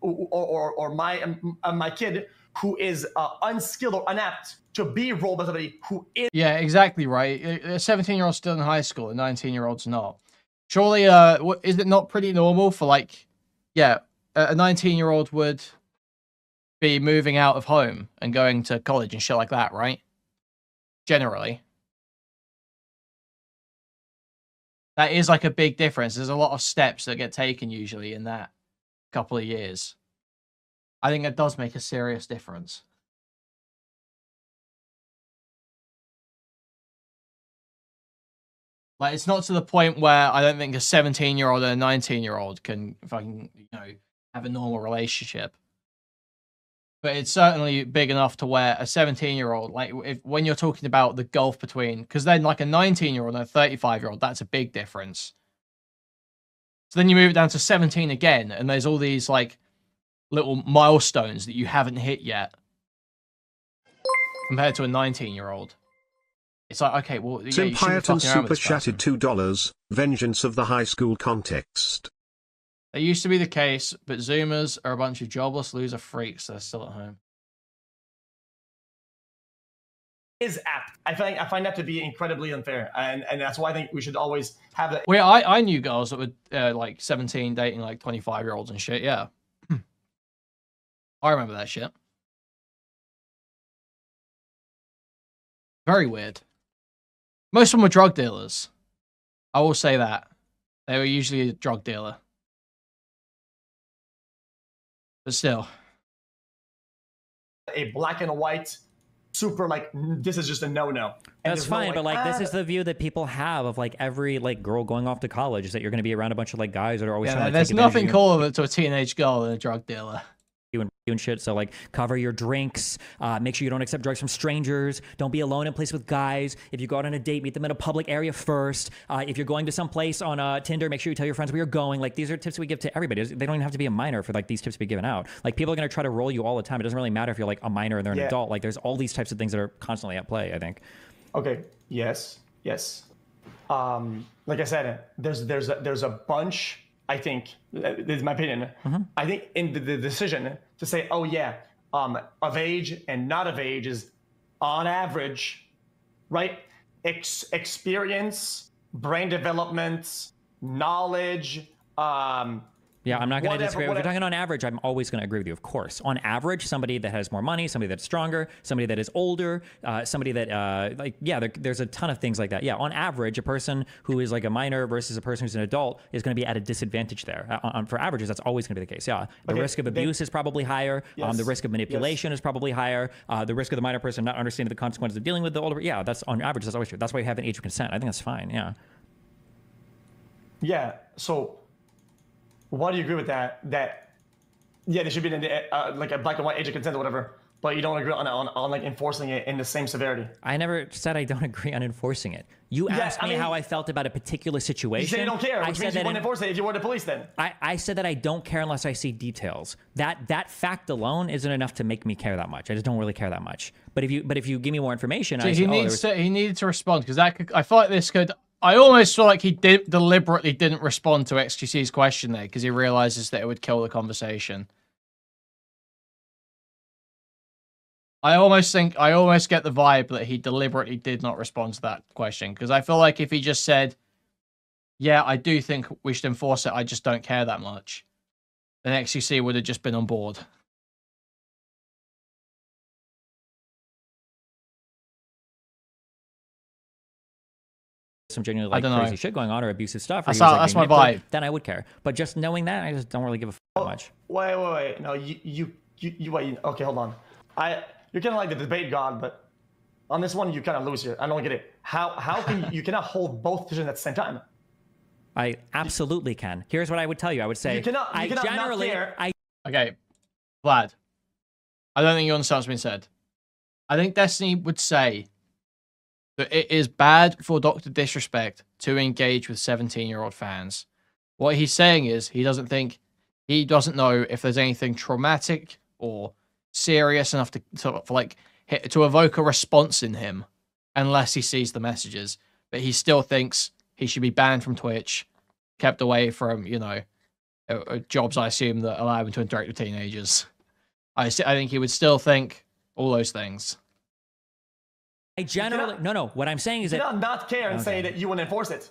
or my kid who is unskilled or unapt to be rolled by somebody who is. Yeah, exactly right. A 17-year-old's still in high school, a 19-year-old's not. Surely, is it not pretty normal for like, yeah, a 19-year-old would be moving out of home and going to college and shit like that, right? Generally. That is like a big difference. There's a lot of steps that get taken usually in that couple of years. I think that does make a serious difference. Like, it's not to the point where I don't think a 17-year-old and a 19-year-old can fucking, have a normal relationship. But it's certainly big enough to where a 17-year-old, like, when you're talking about the gulf between, because then like a 19-year-old and a 35-year-old, that's a big difference. So then you move it down to 17 again, and there's all these like little milestones that you haven't hit yet compared to a 19-year-old. It's like, okay, well, yeah, you shouldn't be fucking around with this person. Super chatted $2. Vengeance of the high school context. That used to be the case, but Zoomers are a bunch of jobless loser freaks that are still at home. Is apt. I find that to be incredibly unfair, and that's why I think we should always have that. Well, I knew girls that were like 17 dating like 25-year-olds and shit. Yeah, I remember that shit. Very weird. Most of them were drug dealers. I will say that. They were usually a drug dealer. But still. A black and white, super, like, this is just a no-no. That's fine, but like, this is the view that people have of like every like girl going off to college, is that you're going to be around a bunch of like guys that are always trying to, like, there's nothing cooler to a teenage girl than a drug dealer. And shit. So like, cover your drinks, make sure you don't accept drugs from strangers, don't be alone in place with guys. If you go out on a date, meet them in a public area first. If you're going to some place on Tinder, make sure you tell your friends where you're going. Like, these are tips we give to everybody. They don't even have to be a minor for like these tips to be given out. Like, people are going to try to roll you all the time. It doesn't really matter if you're like a minor and they're an adult. Like, there's all these types of things that are constantly at play, I think. Okay. Yes. Like I said, there's a bunch. I think, this is my opinion, I think in the decision to say, oh yeah, of age and not of age is on average, right? Experience, brain development, knowledge, yeah, I'm not going to disagree. If you're talking on average, I'm always going to agree with you, of course. On average, somebody that has more money, somebody that's stronger, somebody that is older, somebody that, like, yeah, there's a ton of things like that. Yeah, on average, a person who is like a minor versus a person who's an adult is going to be at a disadvantage there. For averages, that's always going to be the case. Yeah, the risk of abuse is probably higher. The risk of manipulation is probably higher. The risk of the minor person not understanding the consequences of dealing with the older, yeah, that's on average. That's always true. That's why you have an age of consent. I think that's fine. Yeah. Yeah. So, why do you agree with that? That, yeah, there should be like a black and white age of consent or whatever, but you don't agree on like enforcing it in the same severity. I never said I don't agree on enforcing it. You asked me how I felt about a particular situation. You said you don't care, which means you wouldn't enforce it if you were the police then. I said that I don't care unless I see details. That fact alone isn't enough to make me care that much. I just don't really care that much. But if you give me more information, so he needed to respond, because I feel like this could. I almost feel like he deliberately didn't respond to xQc's question there because he realizes that it would kill the conversation. I almost get the vibe that he deliberately did not respond to that question, because I feel like if he just said, yeah, I do think we should enforce it. I just don't care that much. Then xQc would have just been on board. Some genuinely like crazy shit going on or abusive stuff, or that's my vibe. Then I would care. But just knowing that, I just don't really give a fuck much. Wait. No, you wait. Okay, hold on. You're kind of like the debate god, but on this one you kind of lose here. I don't get it. How can you cannot hold both positions at the same time? I absolutely can. Here's what I would tell you. I would say you cannot generally not care. Okay, Vlad. I don't think you understand what's been said. I think Destiny would say that it is bad for Dr. Disrespect to engage with 17-year-old fans. What he's saying is he doesn't know if there's anything traumatic or serious enough to evoke a response in him unless he sees the messages. But he still thinks he should be banned from Twitch, kept away from, jobs, I assume, that allow him to interact with teenagers. I think he would still think all those things. I generally... No. What I'm saying is that... You cannot not care and say that you want to enforce it.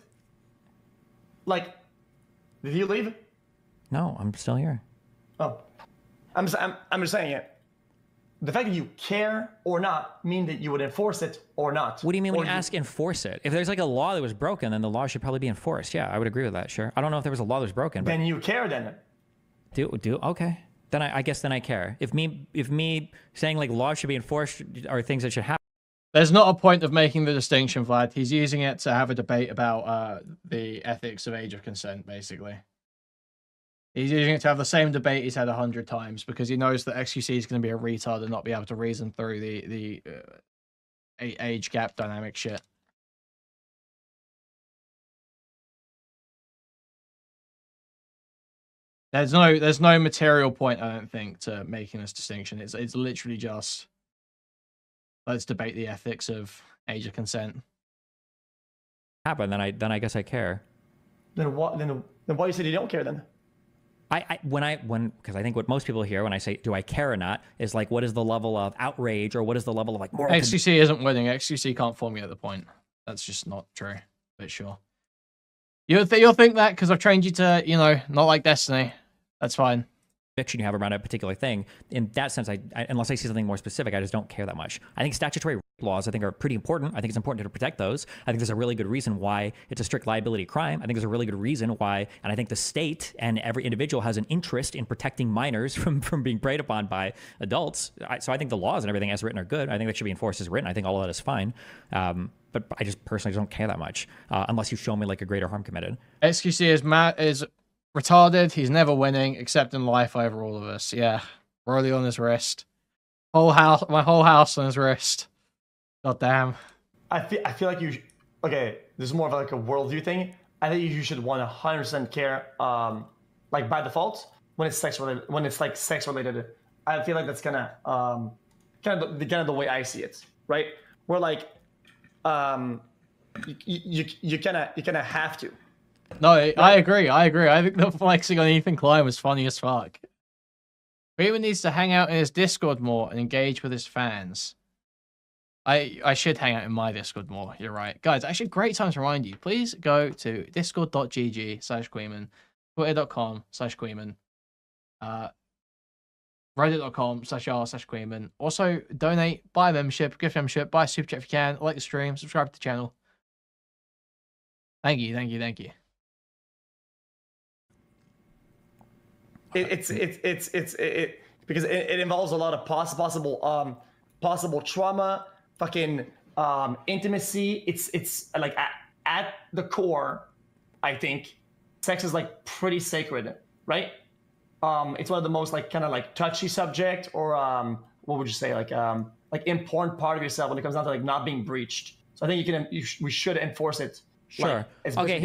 Like, did you leave? No, I'm still here. Oh. I'm just saying it. The fact that you care or not mean that you would enforce it or not. What do you mean when you ask enforce it? If there's like a law that was broken, then the law should probably be enforced. Yeah, I would agree with that, sure. I don't know if there was a law that was broken. But then you care then. Okay. Then I guess then I care. If me saying like laws should be enforced are things that should happen. There's not a point of making the distinction, Vlad. He's using it to have a debate about the ethics of age of consent, basically. He's using it to have the same debate he's had 100 times because he knows that xQc is going to be a retard and not be able to reason through the age gap dynamic shit. There's no material point, I don't think, to making this distinction. It's literally just let's debate the ethics of age of consent. Happen, then I guess I care. Then what? Then why you said you don't care then? Because I think what most people hear when I say, do I care or not, is like, what is the level of outrage or what is the level of like moral... xQc isn't winning. xQc can't formulate the point. That's just not true, but sure. You'll think that because I've trained you to, not like Destiny. That's fine. Conviction you have around a particular thing. In that sense, unless I see something more specific, I just don't care that much. I think statutory laws, are pretty important. I think it's important to protect those. I think there's a really good reason why it's a strict liability crime. I think there's a really good reason why, and I think the state and every individual has an interest in protecting minors from being preyed upon by adults. So I think the laws and everything as written are good. I think that should be enforced as written. I think all of that is fine. But I just personally don't care that much unless you show me like a greater harm committed. xQc is retarded. He's never winning, except in life over all of us. Yeah, Rolly on his wrist. My whole house on his wrist. God damn. I feel like you. Okay, this is more of like a worldview thing. I think you should 100% care. Like by default, when it's sex related. When it's like sex related, I feel like that's kind of the way I see it, right? Where like, you kind of have to. No, I agree. I think the flexing on Ethan Klein was funny as fuck. Kuihman needs to hang out in his Discord more and engage with his fans. I should hang out in my Discord more. You're right. Guys, actually, great time to remind you. Please go to discord.gg/Kuihman, twitter.com/Kuihman, reddit.com/r/Kuihman. Also, donate, buy a membership, gift membership, buy a super chat if you can, like the stream, subscribe to the channel. Thank you. It's because it involves a lot of possible trauma, fucking intimacy. It's like at the core, I think sex is like pretty sacred, right? It's one of the most like kind of like touchy subject, or what would you say, like important part of yourself when it comes down to like not being breached. So I think we should enforce it. Sure. Like, okay.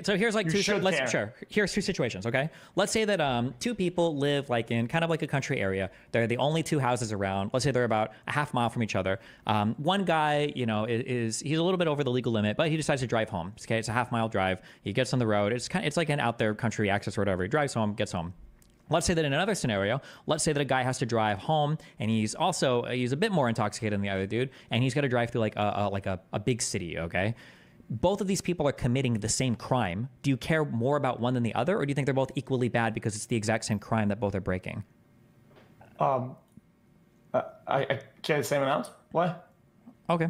So here's like here's two situations. Okay. Let's say that two people live like in kind of like a country area. They're the only two houses around. Let's say they're about a half mile from each other. One guy, he's a little bit over the legal limit, but he decides to drive home. Okay, it's a half-mile drive. He gets on the road. It's like an out there country access or whatever. He drives home, gets home. Let's say that in another scenario, let's say that a guy has to drive home and he's a bit more intoxicated than the other dude, and he's got to drive through like a big city. Okay. both of these people are committing the same crime, do you care more about one than the other, or do you think they're both equally bad because it's the exact same crime that both are breaking? I care the same amount. Why? Okay,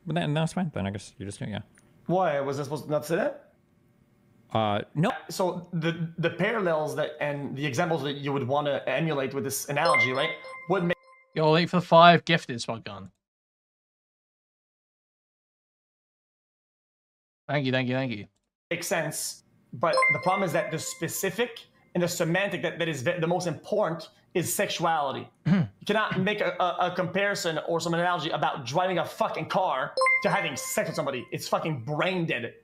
but then that's fine. Then I guess you're just yeah. Why was I supposed to not say that? No. So the parallels that and the examples that you would want to emulate with this analogy, right, would make. Yo, late for 5 gifted spot gun. Thank you. Makes sense, but the problem is that the specific and the semantic that is the most important is sexuality. You cannot make a comparison or some analogy about driving a fucking car to having sex with somebody. It's fucking brain dead.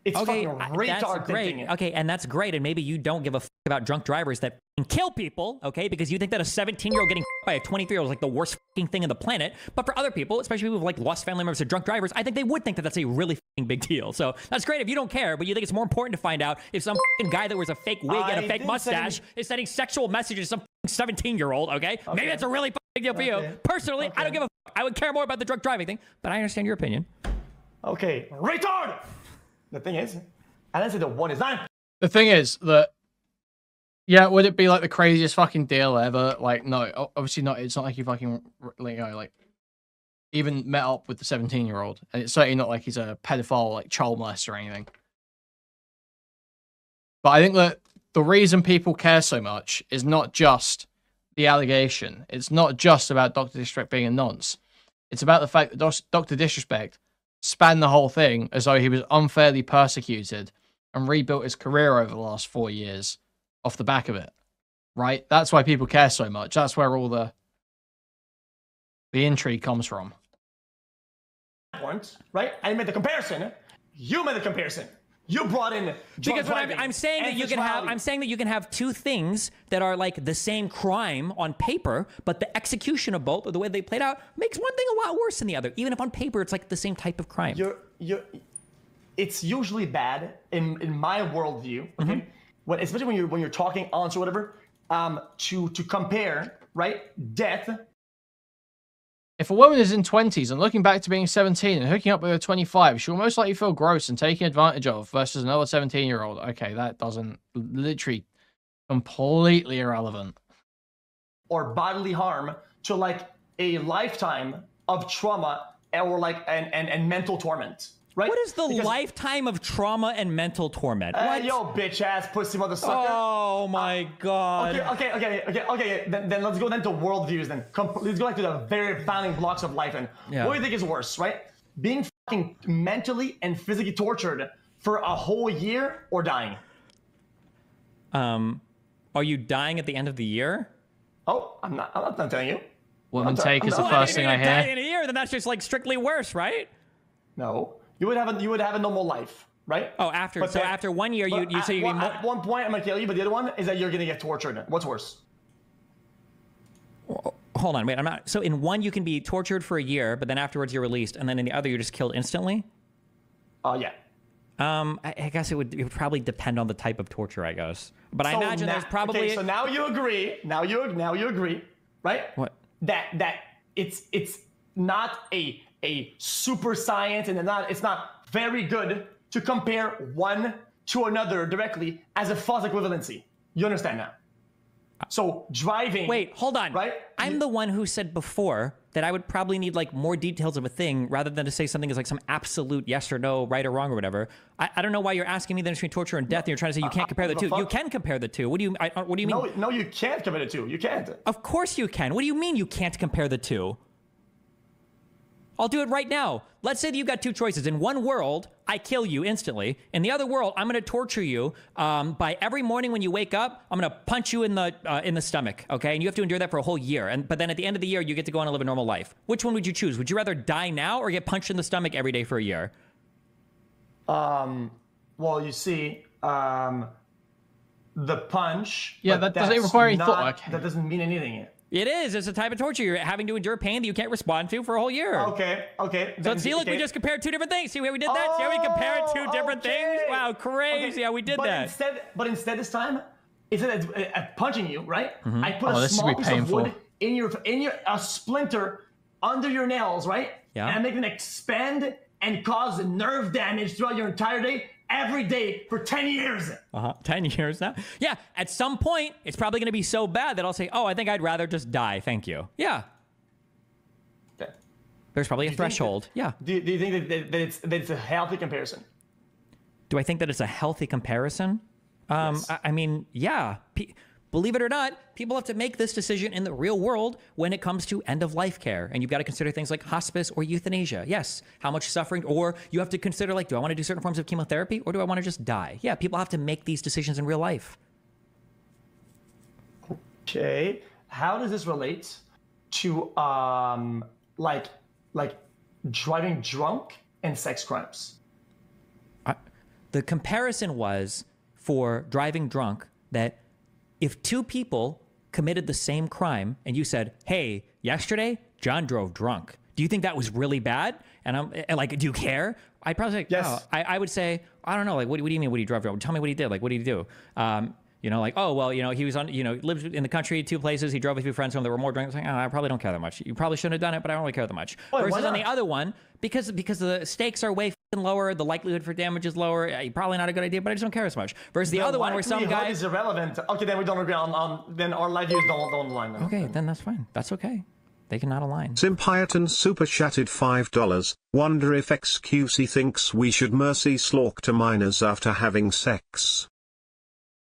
It's Okay, fucking retard that's great. thinking. Okay, and that's great. And maybe you don't give a about drunk drivers that kill people, okay? Because you think that a 17-year-old getting by a 23-year-old is like the worst thing on the planet. But for other people, especially people who've like lost family members to drunk drivers, I think they would think that that's a really big deal. So that's great if you don't care, but you think it's more important to find out if some guy that wears a fake wig and a fake mustache is sending sexual messages to some 17-year-old, okay? Maybe that's a really big deal for you. Personally, I don't give a I would care more about the drunk driving thing, but I understand your opinion. Okay, retard! The thing is, I didn't say the one is not. The thing is that, yeah, would it be like the craziest fucking deal ever? Like, no, obviously not. It's not like you fucking, you know, like, even met up with the 17-year-old. And it's certainly not like he's a pedophile, like, child molester or anything. But I think that the reason people care so much is not just the allegation. It's not just about Dr. DisRespect being a nonce. It's about the fact that Dr. DisRespect spanned the whole thing as though he was unfairly persecuted and rebuilt his career over the last 4 years off the back of it, right? That's why people care so much. That's where all the intrigue comes from. Right? I made the comparison. You made the comparison. You brought in because what I'm saying that you can have two things that are like the same crime on paper, but the execution of both or the way they played out makes one thing a lot worse than the other, even if on paper it's like the same type of crime. It's usually bad in my worldview, okay? Especially when you're talking on or whatever, to compare, right, death. If a woman is in 20s and looking back to being 17 and hooking up with a 25, she'll most likely feel gross and taken advantage of versus another 17-year-old. Okay, that doesn't literally completely irrelevant. Or bodily harm to like a lifetime of trauma or like and mental torment. Right? What is the lifetime of trauma and mental torment? Yo, bitch ass pussy motherfucker. Oh my god. Okay. Then let's go then to worldviews. Then let's go back to the very founding blocks of life. And what do you think is worse, right? Being fucking mentally and physically tortured for a whole year or dying? Are you dying at the end of the year? Oh, I'm not telling you. Woman take is the first thing I hear. Dying in a year, then that's just like strictly worse, right? No. You would have a normal life, right? Oh, after 1 year, you say you're more... At one point, I'm gonna kill you, but the other one is that you're gonna get tortured. What's worse? Hold on, wait, I'm not... So in one, you can be tortured for a year, but then afterwards you're released, and then in the other, you're just killed instantly? Yeah. I guess it would probably depend on the type of torture, I guess. But I imagine there's probably... Okay, so now you agree. Now you agree, right? What? That it's not a super science, and it's not very good to compare one to another directly as a false equivalency. You understand now? So driving. Wait, hold on. Right? I'm the one who said before that I would probably need like more details of a thing rather than to say something is like some absolute yes or no, right or wrong or whatever. I don't know why you're asking me the difference between torture and death, and you're trying to say you can't compare the two. You can compare the two. What do you mean? No, you can't compare the two. You can't. Of course you can. What do you mean you can't compare the two? I'll do it right now. Let's say that you've got two choices. In one world, I kill you instantly. In the other world, I'm going to torture you by every morning when you wake up, I'm going to punch you in the stomach, okay? And you have to endure that for a whole year. But then at the end of the year, you get to go on and live a normal life. Which one would you choose? Would you rather die now or get punched in the stomach every day for a year? Well, you see, the punch. Yeah, that doesn't require any thought. Okay. That doesn't mean anything. It is. It's a type of torture. You're having to endure pain that you can't respond to for a whole year. Okay. So see, look, we just compared two different things. See how we did that? See how we compared two different things? Wow, crazy how we did that. Instead this time, instead of punching you, right? I put a this small would be piece of painful. wood in your a splinter under your nails, right? Yeah. And I make them expand and cause nerve damage throughout your entire day, every day for 10 years. 10 years now? Yeah, at some point, it's probably going to be so bad that I'll say, oh, I think I'd rather just die. Thank you. Yeah. Okay. There's probably a threshold. Yeah. Do you think that it's a healthy comparison? Do I think that it's a healthy comparison? Yes. I mean, yeah. Believe it or not, people have to make this decision in the real world when it comes to end-of-life care. And you've got to consider things like hospice or euthanasia. Yes, how much suffering, or you have to consider, like, do I want to do certain forms of chemotherapy, or do I want to just die? Yeah, people have to make these decisions in real life. Okay. How does this relate to, like driving drunk and sex crimes? The comparison was for driving drunk that if two people committed the same crime and you said, hey, yesterday, John drove drunk. Do you think that was really bad? And I'm like, do you care? I'd probably say, yes. Oh. I would say, I don't know. Like, what do you mean? What do you drive drunk? Tell me what he did. Like, what did he do? You know, like, oh, well, you know, he was on, you know, lived in the country, 2 places. He drove a few friends home that were more drunk. I was like, oh, I probably don't care that much. You probably shouldn't have done it, but I don't really care that much. Wait, versus on the other one, because the stakes are way f***ing lower, the likelihood for damage is lower. Probably not a good idea, but I just don't care as much. Versus the other one where some guy is irrelevant. Okay, then we don't agree on then our life views don't align. Then. Okay, then that's fine. That's okay. They cannot align. Simpiaton super chatted $5. Wonder if xQc thinks we should mercy slaughter minors after having sex.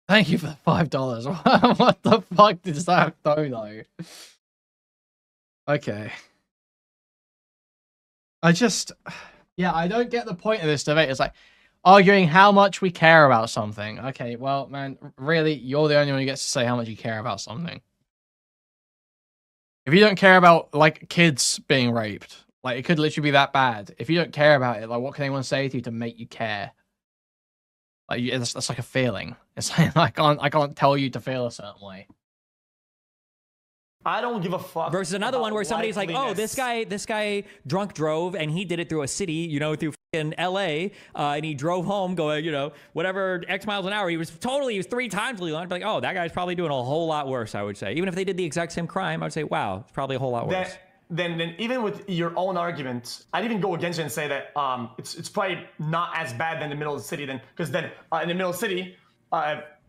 Thank you for the $5. What the fuck does that do, though? Okay. I don't get the point of this debate. It's like arguing how much we care about something. Okay, well, man, really, you're the only one who gets to say how much you care about something. If you don't care about, like, kids being raped, like, it could literally be that bad. If you don't care about it, like, what can anyone say to you to make you care? Like, that's like a feeling. It's like I can't tell you to feel a certain way. I don't give a fuck. Versus another one where somebody's like, oh, this guy drunk drove and he did it through a city, you know, through in LA, and he drove home going, you know, whatever X miles an hour. He was 3 times legal. I'd be like, oh, that guy's probably doing a whole lot worse, I would say. Even if they did the exact same crime, I would say, wow, it's probably a whole lot worse. Then even with your own argument, I'd even go against it and say that it's probably not as bad than the middle of the city then, because then in the middle of the city,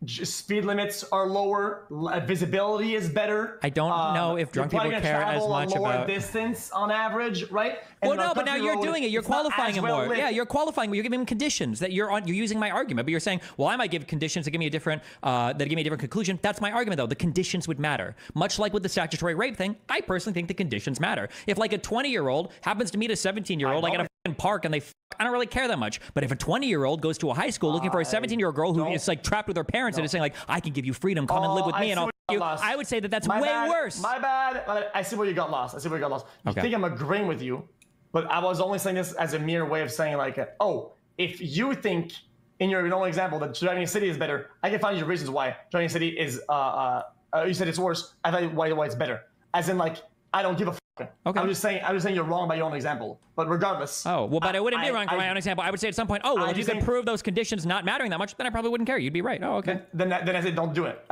speed limits are lower, visibility is better. I don't know if drunk people care as much a lower about distance on average, right? Well, no, but now you're doing it. You're qualifying it more. Yeah, you're qualifying. You're giving conditions that you're using my argument, but you're saying, well, I might give conditions that give me a different conclusion. That's my argument, though. The conditions would matter. Much like with the statutory rape thing, I personally think the conditions matter. If like a 20-year-old happens to meet a 17-year-old, like at a park, and I don't really care that much. But if a 20-year-old goes to a high school looking for a 17-year-old girl who is like trapped with her parents and is saying like, I can give you freedom, come and live with me, and I'll you, I would say that that's way worse. My bad. I see where you got lost. I think I'm agreeing with you, but I was only saying this as a mere way of saying like, oh, if you think in your normal example that driving a city is better, I can find you reasons why driving a city is. You said it's worse. I thought why it's better. As in like, I don't give a. Okay. I was just saying you're wrong by your own example. But regardless. Oh, well, but I wouldn't be wrong by my own example. I would say at some point, oh, well, if you can prove those conditions not mattering that much, then I probably wouldn't care. You'd be right. Oh, okay. Then I said don't do it.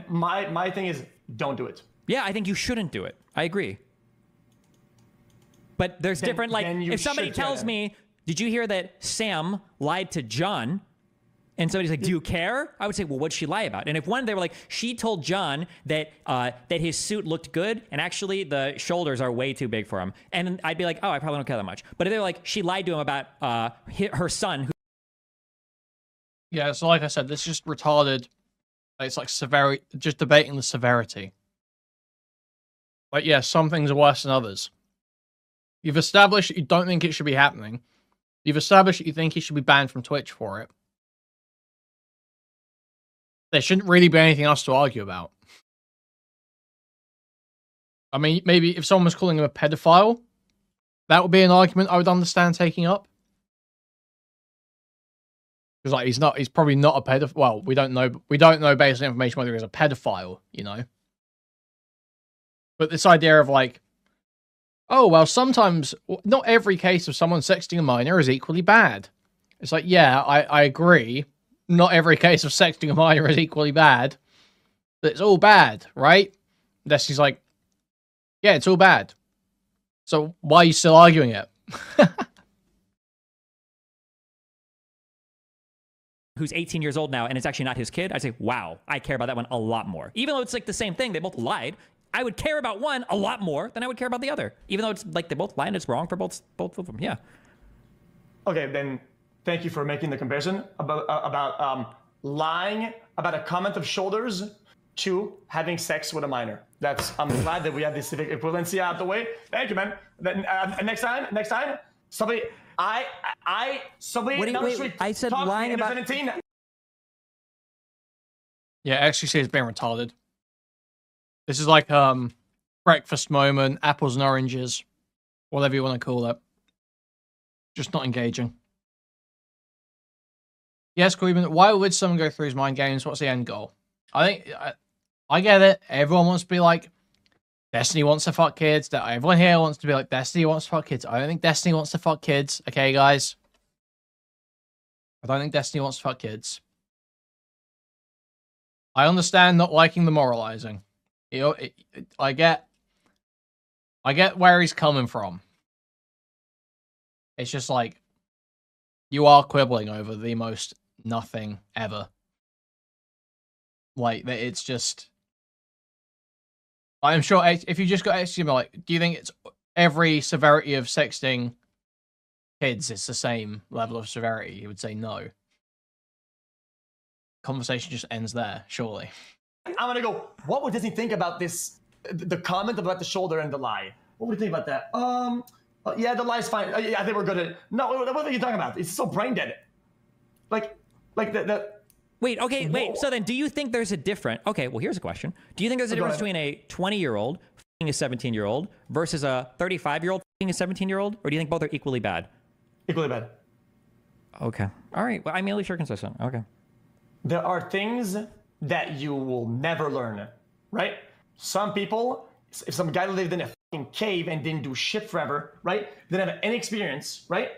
My thing is don't do it. Yeah, I think you shouldn't do it. I agree. But there's different, like, if somebody tells me, did you hear that Sam lied to John? And somebody's like, do you care? I would say, well, what'd she lie about? And if they were like, she told John that that his suit looked good, and actually the shoulders are way too big for him. And I'd be like, oh, I probably don't care that much. But if they're like, she lied to him about her son. Yeah, so like I said, this is just retarded. It's like severity, just debating the severity. Like, yeah, some things are worse than others. You've established that you don't think it should be happening. You've established that you think he should be banned from Twitch for it. There shouldn't really be anything else to argue about. I mean, maybe if someone was calling him a pedophile, that would be an argument I would understand taking up. Because like he's probably not a pedophile. Well, we don't know based on information whether he's a pedophile, you know. But this idea of like, oh well, sometimes not every case of someone sexting a minor is equally bad. It's like, yeah, I agree. Not every case of sexting a minor is equally bad. But it's all bad, right? Unless he's like, yeah, it's all bad. So why are you still arguing it? who's 18 years old now and it's actually not his kid, I'd say, wow, I care about that one a lot more. Even though it's like the same thing, they both lied, I would care about one a lot more than I would care about the other. Even though it's like they both lied and it's wrong for both of them. Yeah. Okay, then thank you for making the comparison about lying about a comment of shoulders to having sex with a minor. I'm glad that we have this civic equivalency out the way. Thank you, man. Then next time, somebody, somebody. Wait, I said lying about. Yeah, xQc is being retarded. This is like breakfast moment, apples and oranges, whatever you want to call it. Just not engaging. Yes, Kuihman, why would someone go through his mind games? What's the end goal? I get it. Everyone wants to be like, Destiny wants to fuck kids. Everyone here wants to be like, Destiny wants to fuck kids. I don't think Destiny wants to fuck kids. Okay, guys? I don't think Destiny wants to fuck kids. I understand not liking the moralizing. I get where he's coming from. It's just like, you are quibbling over the most nothing ever. Like, it's just... I'm sure if you just got xQc, like, do you think it's every severity of sexting kids is the same level of severity? You would say no. Conversation just ends there, surely. I'm gonna go, what would Disney think about this, the comment about the shoulder and the lie? What would you think about that? Yeah, the lie's fine. Yeah, I think we're good at it. No, what are you talking about? It's so brain dead. Like the Wait, okay, wait. So then, do you think there's a different... Okay, well, here's a question. Do you think there's a difference between a 20-year-old f***ing a 17-year-old versus a 35-year-old f***ing a 17-year-old? Or do you think both are equally bad? Equally bad. Okay. All right. Well, I'm at least you're consistent. Okay. There are things that you will never learn, right? Some people, if some guy lived in a f***ing cave and didn't do shit forever, right? Didn't have any experience, right?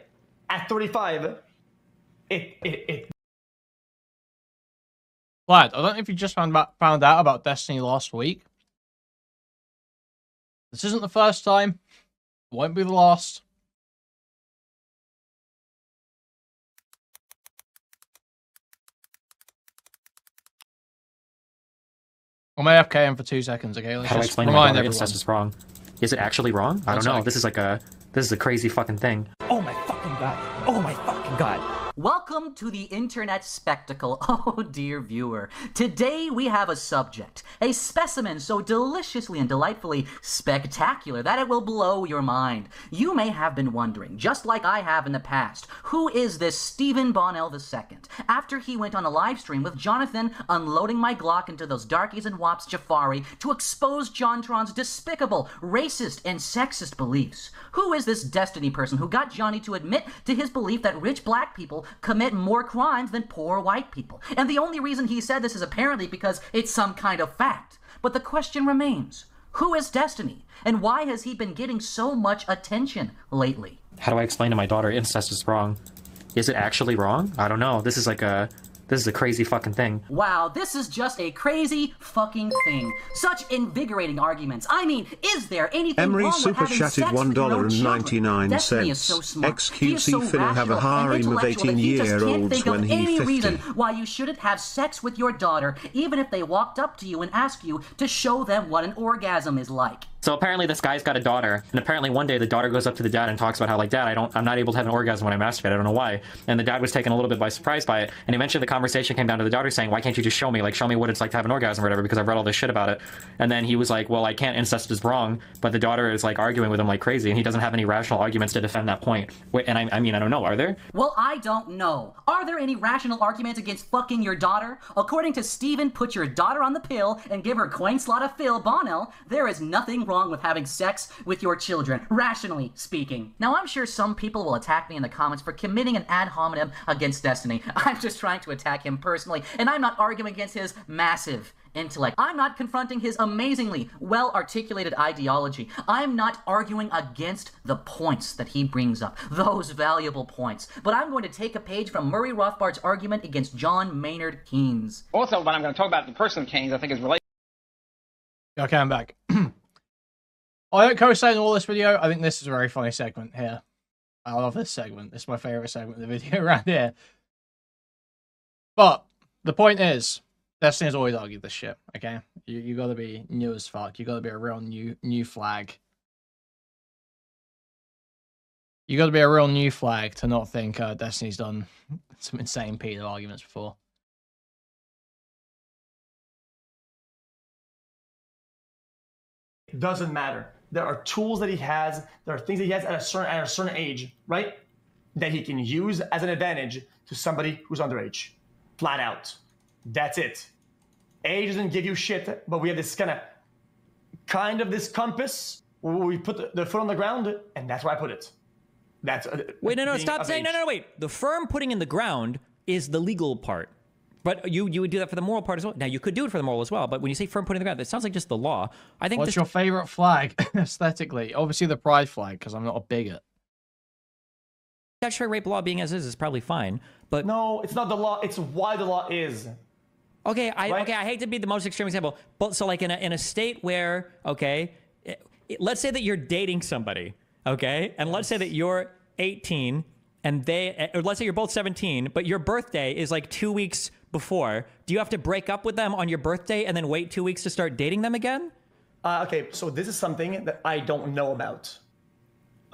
At 35, it Lad, I don't know if you just found out about Destiny last week. This isn't the first time. Won't be the last. I'm AFKing for 2 seconds, okay? Let's How do I just explain remind my everyone. incest is wrong? Is it actually wrong? I don't know. This is a crazy fucking thing. Oh my fucking god. Oh my fucking god. Welcome to the internet spectacle, oh dear viewer. Today we have a subject, a specimen so deliciously and delightfully spectacular that it will blow your mind. You may have been wondering, just like I have in the past, who is this Stephen Bonnell II? After he went on a live stream with Jonathan unloading my Glock into those darkies and wops Jafari to expose JonTron's despicable, racist, and sexist beliefs. Who is this Destiny person who got Johnny to admit to his belief that rich black people commit more crimes than poor white people? And the only reason he said this is apparently because it's some kind of fact. But the question remains, who is Destiny? And why has he been getting so much attention lately? How do I explain to my daughter incest is wrong? Is it actually wrong? I don't know. This is a crazy fucking thing. Wow, this is just a crazy fucking thing. Such invigorating arguments. I mean, is there anything Emery wrong super with having chatted sex with your own children? $1.99. Destiny is so smart. He is so xQc finna have a rational and harem of intellectual that he just can't 18-year-olds think of when he any 50. reason why you shouldn't have sex with your daughter, even if they walked up to you and asked you to show them what an orgasm is like. So apparently this guy's got a daughter, and apparently one day the daughter goes up to the dad and talks about how, like, Dad, I'm not able to have an orgasm when I masturbate. I don't know why. And the dad was taken a little bit by surprise by it, and eventually the conversation came down to the daughter saying, why can't you just show me? Like, show me what it's like to have an orgasm or whatever, because I've read all this shit about it. And then he was like, well, I can't, incest is wrong, but the daughter is, like, arguing with him like crazy, and he doesn't have any rational arguments to defend that point. Wait, and I mean, I don't know, are there? Well, I don't know. Are there any rational arguments against fucking your daughter? According to Steven, put your daughter on the pill and give her coin slot of Phil Bonnell, there is nothing wrong with having sex with your children, rationally speaking. Now, I'm sure some people will attack me in the comments for committing an ad hominem against Destiny. I'm just trying to attack him personally, and I'm not arguing against his massive intellect. I'm not confronting his amazingly well-articulated ideology. I'm not arguing against the points that he brings up, those valuable points. But I'm going to take a page from Murray Rothbard's argument against John Maynard Keynes. Also, what I'm going to talk about the person of Keynes, I think is related. Okay, I'm back. I don't co-sign all this video. I think this is a very funny segment here. I love this segment. This is my favorite segment of the video around here. But the point is, Destiny's always argued this shit. Okay, you got to be new as fuck. You got to be a real new flag. You got to be a real new flag to not think Destiny's done some insane pedo arguments before. It doesn't matter. There are tools that he has. There are things that he has at a certain age, right? That he can use as an advantage to somebody who's underage. Flat out. That's it. Age doesn't give you shit, but we have this kind of this compass where we put the foot on the ground, and that's where I put it. That's wait, no, stop saying no, wait. The firm putting in the ground is the legal part, but you would do that for the moral part as well. Now you could do it for the moral as well, but when you say firm putting in the ground, that sounds like just the law. I think. What's your favorite flag aesthetically? Obviously the pride flag, because I'm not a bigot. Statutory rape law being as is probably fine, but no, it's not the law. It's why the law is. Okay, I hate to be the most extreme example, but so like in a state where let's say that you're dating somebody, okay, and let's say that you're 18 and or let's say you're both 17, but your birthday is like 2 weeks before. Do you have to break up with them on your birthday and then wait 2 weeks to start dating them again? Okay, so this is something that I don't know about.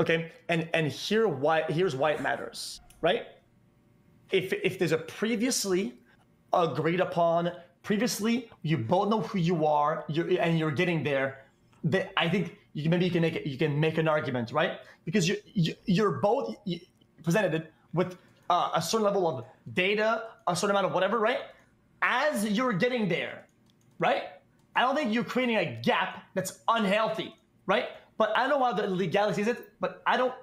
Okay, and here's why it matters, right? If there's a previously agreed upon, previously you both know who you are, and you're getting there, I think maybe you can make an argument, right? Because you're both presented with a certain level of data, a certain amount of whatever, right? As you're getting there, right? I don't think you're creating a gap that's unhealthy, right? But I don't know how the legality is it, but I don't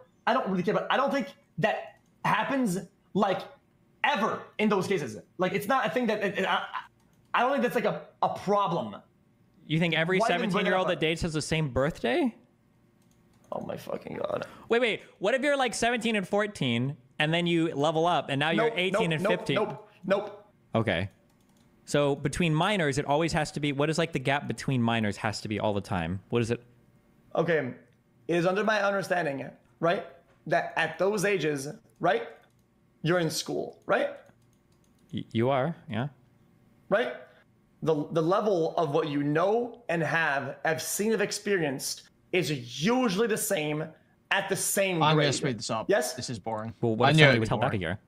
really care. But I don't think that happens like ever in those cases. Like it's not a thing that I don't think that's like a problem. You think every 17-year-old that dates has the same birthday? Oh my fucking god. Wait. What if you're like 17 and 14 and then you level up and now you're 18 and 15? Nope. Okay. So between minors, it always has to be, what is like the gap between minors has to be all the time? What is it? Okay. It is under my understanding, right, that at those ages, right, you're in school, right? You are, yeah. Right? The level of what you know and have seen, have experienced is usually the same at the same grade. I'm going to speed this up. Yes? This is boring. Well, what if somebody was held back a year?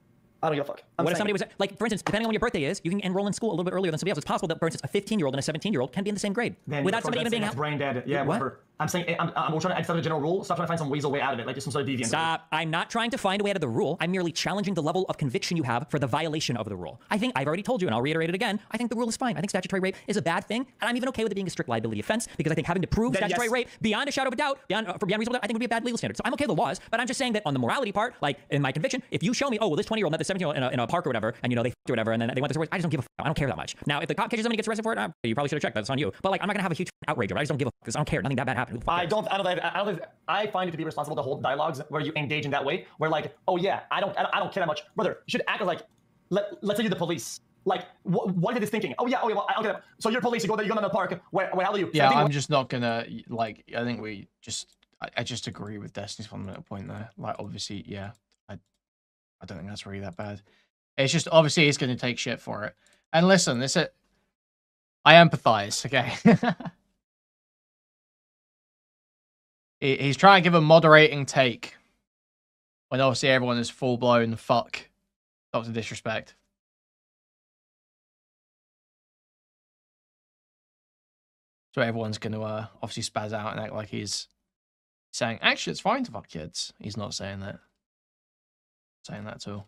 I don't give a fuck. What if somebody was, like, for instance, depending on when your birthday is, you can enroll in school a little bit earlier than somebody else. It's possible that, for instance, a 15-year-old and a 17-year-old can be in the same grade without somebody even being held. Brain dead. Yeah, whatever. I'm saying, I'm trying to establish a general rule. Stop trying to find some weasel way out of it, like just some sort of deviant. Stop. I'm not trying to find a way out of the rule. I'm merely challenging the level of conviction you have for the violation of the rule. I think I've already told you, and I'll reiterate it again. I think the rule is fine. I think statutory rape is a bad thing, and I'm even okay with it being a strict liability offense because I think having to prove statutory rape beyond a shadow of a doubt, beyond reasonable doubt, I think would be a bad legal standard. So I'm okay with the laws, but I'm just saying that on the morality part, like in my conviction, if you show me, oh, well, this 20-year-old met this 17-year-old in a park or whatever, and they or whatever, and then they went to work, I just don't give a fuck. I don't care that much. Now, if the cop catches somebody and gets arrested for it, you probably should have checked. That's on you. But like, I'm not gonna have a huge outrage over it. I just don't give a fuck because I don't care. Nothing that bad happened. I find it to be responsible to hold dialogues where you engage in that way, where like, oh yeah, I don't care that much, brother. You should act like, let's say you're the police. Like, what is this thinking? Oh yeah, well, okay. So you're police. You go there. You go in the park. Where how are you? Yeah, I'm just not gonna like. I think I just agree with Destiny's fundamental point there. Like, obviously, yeah, I don't think that's really that bad. It's just obviously he's going to take shit for it. And listen, I empathize, okay? He's trying to give a moderating take when obviously everyone is full-blown fuck Dr. Disrespect. So everyone's going to obviously spaz out and act like he's saying, actually, it's fine to fuck kids. He's not saying that. Saying that at all.